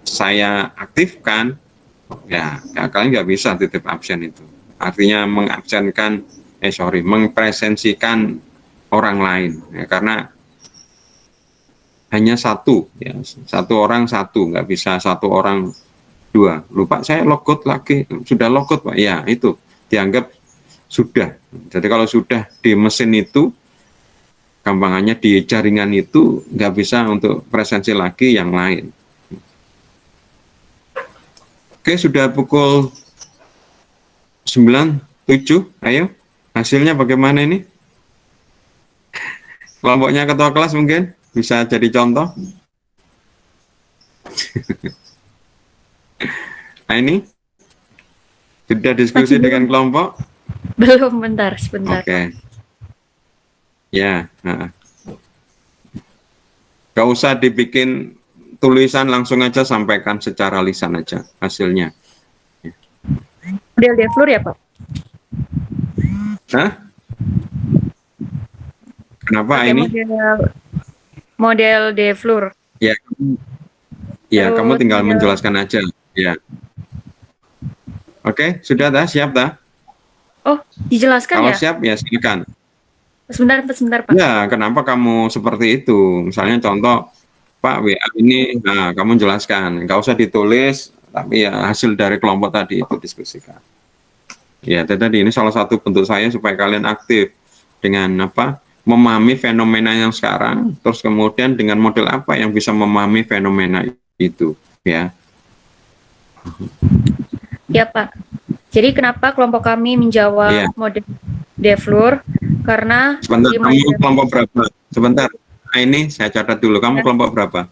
saya aktifkan, ya kalian nggak bisa titip absen itu. Artinya mempresensikan orang lain, ya, karena hanya satu, ya, satu orang satu, nggak bisa satu orang dua. Lupa saya logout lagi, sudah logout Pak, ya itu dianggap sudah. Jadi kalau sudah di mesin itu, gampangannya di jaringan itu nggak bisa untuk presensi lagi yang lain. Oke, sudah pukul 9.07, ayo hasilnya bagaimana ini? Kelompoknya ketua kelas mungkin bisa jadi contoh. Nah ini sudah diskusi dengan kelompok? Belum, sebentar. Oke. Ya, gak usah dibikin tulisan, langsung aja sampaikan secara lisan aja hasilnya. Model Devlur ya Pak? Hah? Kenapa Pakai ini? Model Devlur. Ya, ya Terus kamu tinggal model- menjelaskan aja. Ya. Oke, sudah dah, siap dah. Oh, dijelaskan Kalau ya? siap ya silakan. Sebentar Pak. Ya, kenapa kamu seperti itu? Misalnya contoh, Pak WA ini, nah kamu jelaskan, nggak usah ditulis, tapi ya hasil dari kelompok tadi itu diskusikan. Ya, tadi ini salah satu bentuk saya supaya kalian aktif dengan apa? Memahami fenomena yang sekarang, terus kemudian dengan model apa yang bisa memahami fenomena itu, ya. Ya Pak. Jadi kenapa kelompok kami menjawab Iya. model Devlur? Karena Sebentar, di kamu model- kelompok berapa? Sebentar, nah, ini saya catat dulu, kamu Ya. kelompok berapa?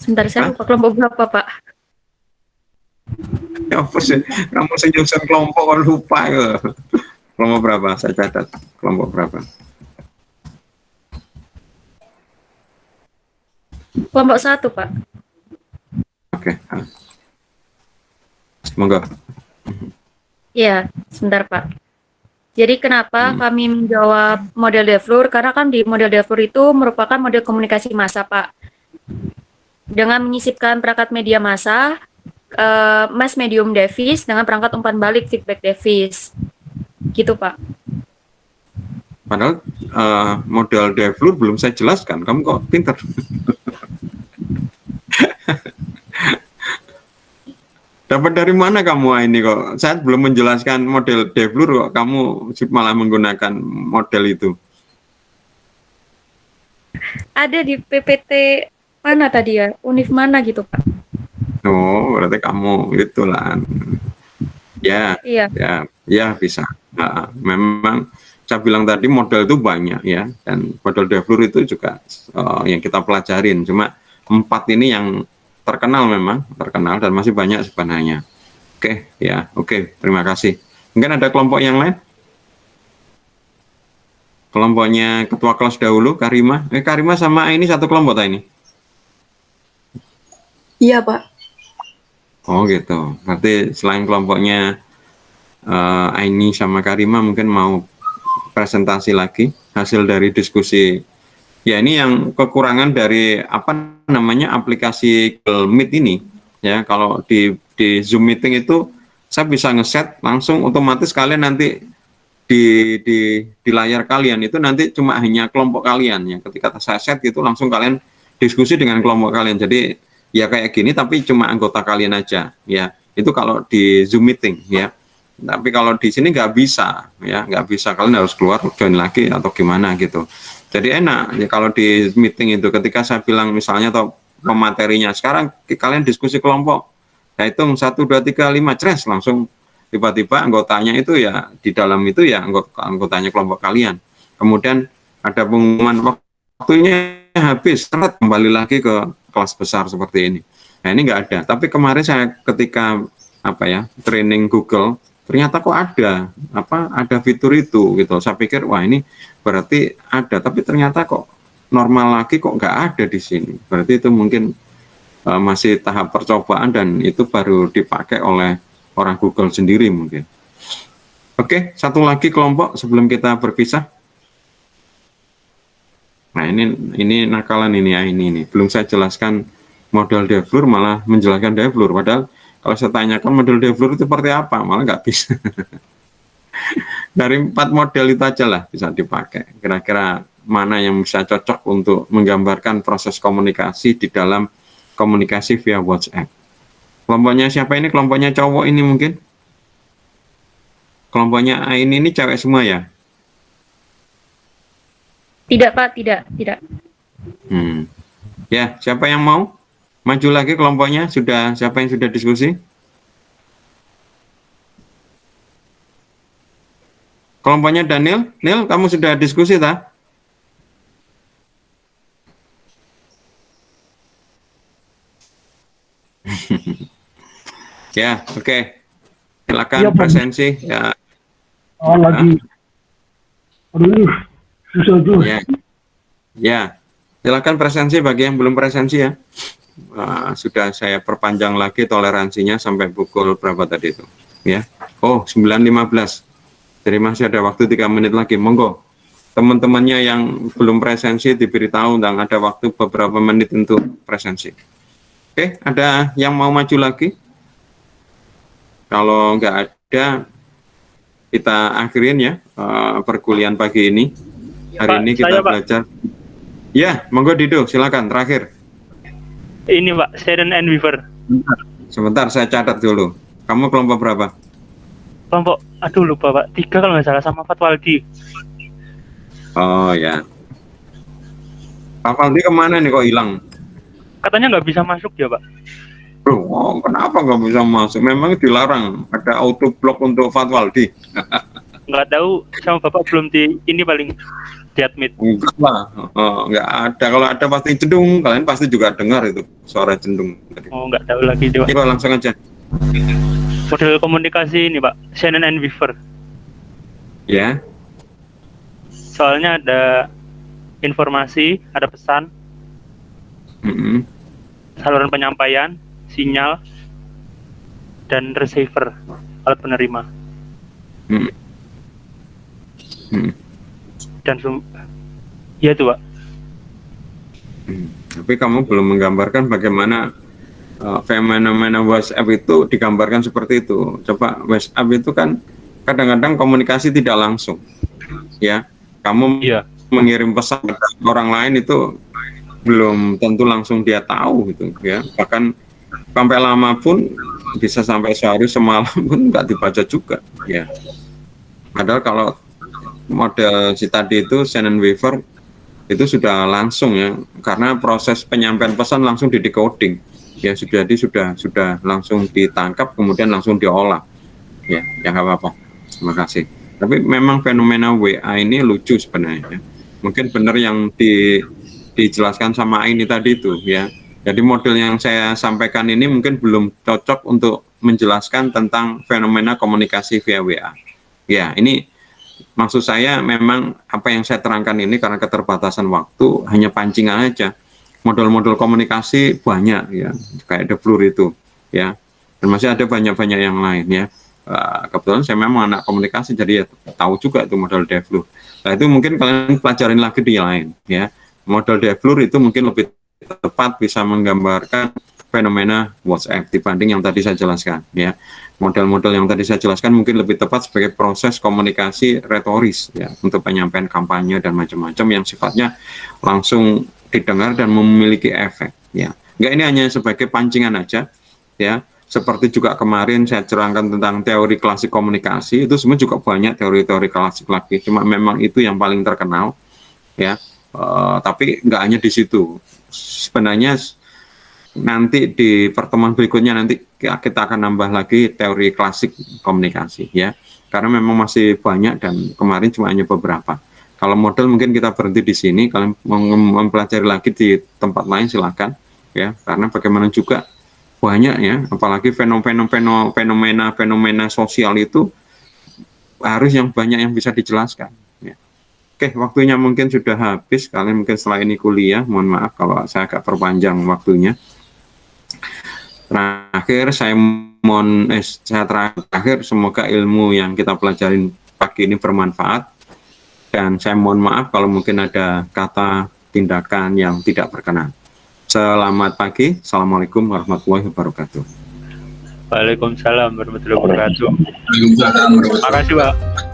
Sebentar, saya Hah? lupa kelompok berapa Pak. Ya, apa sih? Kamu senyusun kelompok kok lupa ya. Kelompok berapa? Saya catat. Kelompok berapa? Kelompok 1 Pak. Oke. Semoga. Iya, sebentar Pak. Jadi kenapa kami menjawab model Devlur? Karena kan di model Devlur itu merupakan model komunikasi massa Pak. Dengan menyisipkan perangkat media massa, mass medium device dengan perangkat umpan balik feedback device. Gitu Pak. Padahal model Devlur belum saya jelaskan. Kamu kok pintar. Dapat dari mana kamu ini kok? Saya belum menjelaskan model Devlur kok kamu malah menggunakan model itu. Ada di PPT mana tadi ya? Univ mana gitu Pak? Oh, berarti kamu itulah. Ya, Iya. ya bisa. Nah, memang saya bilang tadi model itu banyak ya, dan model Devlur itu juga yang kita pelajarin. Cuma 4 ini yang terkenal, memang terkenal, dan masih banyak sebenarnya. Oke, ya, oke, terima kasih. Mungkin ada kelompok yang lain? Kelompoknya ketua kelas dahulu, Karima. Karima sama ini satu kelompok tak ini? Iya, Pak. Oh gitu. Berarti selain kelompoknya Aini sama Karima mungkin mau presentasi lagi hasil dari diskusi. Ya ini yang kekurangan dari apa namanya aplikasi Google Meet ini. Ya kalau di Zoom meeting itu saya bisa ngeset langsung otomatis kalian nanti di layar kalian itu nanti cuma hanya kelompok kalian ya. Ketika saya set itu langsung kalian diskusi dengan kelompok kalian. Jadi ya kayak gini tapi cuma anggota kalian aja ya. Itu kalau di Zoom meeting ya. Tapi kalau di sini nggak bisa ya, nggak bisa, kalian harus keluar join lagi atau gimana gitu. Jadi enak ya kalau di meeting itu ketika saya bilang misalnya atau pematerinya sekarang kalian diskusi kelompok. Saya hitung 1 2 3 5 cres langsung tiba-tiba anggotanya itu ya di dalam itu ya anggotanya kelompok kalian. Kemudian ada pengumuman waktunya habis, kembali lagi ke kelas besar seperti ini. Nah ini nggak ada. Tapi kemarin saya ketika training Google ternyata kok ada fitur itu gitu. Saya pikir wah ini berarti ada, tapi ternyata kok normal lagi kok nggak ada di sini. Berarti itu mungkin masih tahap percobaan dan itu baru dipakai oleh orang Google sendiri mungkin. Oke, satu lagi kelompok sebelum kita berpisah. Nah ini nakalan ini belum saya jelaskan model Devlur malah menjelaskan Devlur, padahal kalau saya tanyakan model Devlur itu seperti apa malah nggak bisa. Dari 4 model itu aja lah bisa dipakai. Kira-kira mana yang bisa cocok untuk menggambarkan proses komunikasi di dalam komunikasi via WhatsApp. Kelompoknya siapa ini? Kelompoknya cowok ini mungkin? Kelompoknya ini cewek semua ya? Tidak Pak, tidak. Ya, siapa yang mau maju lagi kelompoknya? Siapa yang sudah diskusi? Kelompoknya Daniel, Neil, kamu sudah diskusi tak? Ya, oke. Silakan Iya, Pak. presensi ya. Lagi. Aduh, ini susah juga. Ya, silakan presensi bagi yang belum presensi ya. Sudah saya perpanjang lagi toleransinya sampai pukul berapa tadi itu? Ya. Oh, 9.15. Jadi masih ada waktu 3 menit lagi. Monggo. Teman-temannya yang belum presensi diberitahu dan ada waktu beberapa menit untuk presensi. Oke, ada yang mau maju lagi? Kalau nggak ada, kita akhirin ya perkuliahan pagi ini. Hari ini kita belajar. Ya, monggo Dido, silakan terakhir. Ini Pak, Sharon and Weaver. Sebentar, saya catat dulu. Kamu kelompok berapa? Kelompok, aduh lupa Pak, 3 kalau nggak salah sama Fatwaldi. Oh ya. Pak Faldi kemana nih kok hilang? Katanya nggak bisa masuk ya Pak. Oh, kenapa nggak bisa masuk? Memang dilarang, ada auto block untuk Fatwaldi. Nggak tahu, sama Bapak belum ini paling di admit. Enggak lah, nggak ada. Kalau ada pasti cendung, kalian pasti juga dengar itu suara cendung. Oh, nggak tahu lagi Pak. Coba langsung aja. Model komunikasi ini Pak, Shannon and Weaver. Ya. Soalnya ada informasi, ada pesan, saluran penyampaian, sinyal, dan receiver, alat penerima. Dan ya itu Pak. Tapi kamu belum menggambarkan bagaimana fenomena WhatsApp itu digambarkan seperti itu. Coba WhatsApp itu kan kadang-kadang komunikasi tidak langsung, ya. Kamu mengirim pesan ke orang lain itu belum tentu langsung dia tahu gitu, ya. Bahkan sampai lama pun bisa sampai sehari semalam pun nggak dibaca juga, ya. Padahal kalau model si tadi itu Shannon Weaver itu sudah langsung ya, karena proses penyampaian pesan langsung di decoding ya, jadi sudah langsung ditangkap kemudian langsung diolah ya, nggak apa-apa. Terima kasih. Tapi memang fenomena WA ini lucu sebenarnya ya. Mungkin benar yang dijelaskan sama ini tadi itu ya. Jadi model yang saya sampaikan ini mungkin belum cocok untuk menjelaskan tentang fenomena komunikasi via WA ya. Ini maksud saya memang apa yang saya terangkan ini karena keterbatasan waktu hanya pancingan aja. Model-model komunikasi banyak ya, kayak Devlur itu ya, dan masih ada banyak-banyak yang lain ya. Kebetulan saya memang anak komunikasi jadi ya tahu juga itu model Devlur. Nah itu mungkin kalian pelajarin lagi di lain ya. Model Devlur itu mungkin lebih tepat bisa menggambarkan fenomena WhatsApp dibanding yang tadi saya jelaskan, ya. Model-model yang tadi saya jelaskan mungkin lebih tepat sebagai proses komunikasi retoris, ya, untuk penyampaian kampanye dan macam-macam yang sifatnya langsung didengar dan memiliki efek, ya. Enggak, ini hanya sebagai pancingan aja, ya. Seperti juga kemarin saya cerangkan tentang teori klasik komunikasi, itu semua juga banyak teori-teori klasik lagi, cuma memang itu yang paling terkenal, ya. Tapi nggak hanya di situ, sebenarnya nanti di pertemuan berikutnya nanti kita akan nambah lagi teori klasik komunikasi, ya, karena memang masih banyak dan kemarin cuma hanya beberapa. Kalau model mungkin kita berhenti di sini, kalian mau mempelajari lagi di tempat lain silakan, ya, karena bagaimana juga banyak, ya, apalagi fenomena sosial itu harus yang banyak yang bisa dijelaskan, ya. Oke, waktunya mungkin sudah habis, kalian mungkin setelah ini kuliah, mohon maaf kalau saya agak perpanjang waktunya. Terakhir saya terakhir semoga ilmu yang kita pelajarin pagi ini bermanfaat, dan saya mohon maaf kalau mungkin ada kata tindakan yang tidak berkenan. Selamat pagi, Assalamualaikum warahmatullahi wabarakatuh. Waalaikumsalam warahmatullahi wabarakatuh. Makasih Pak.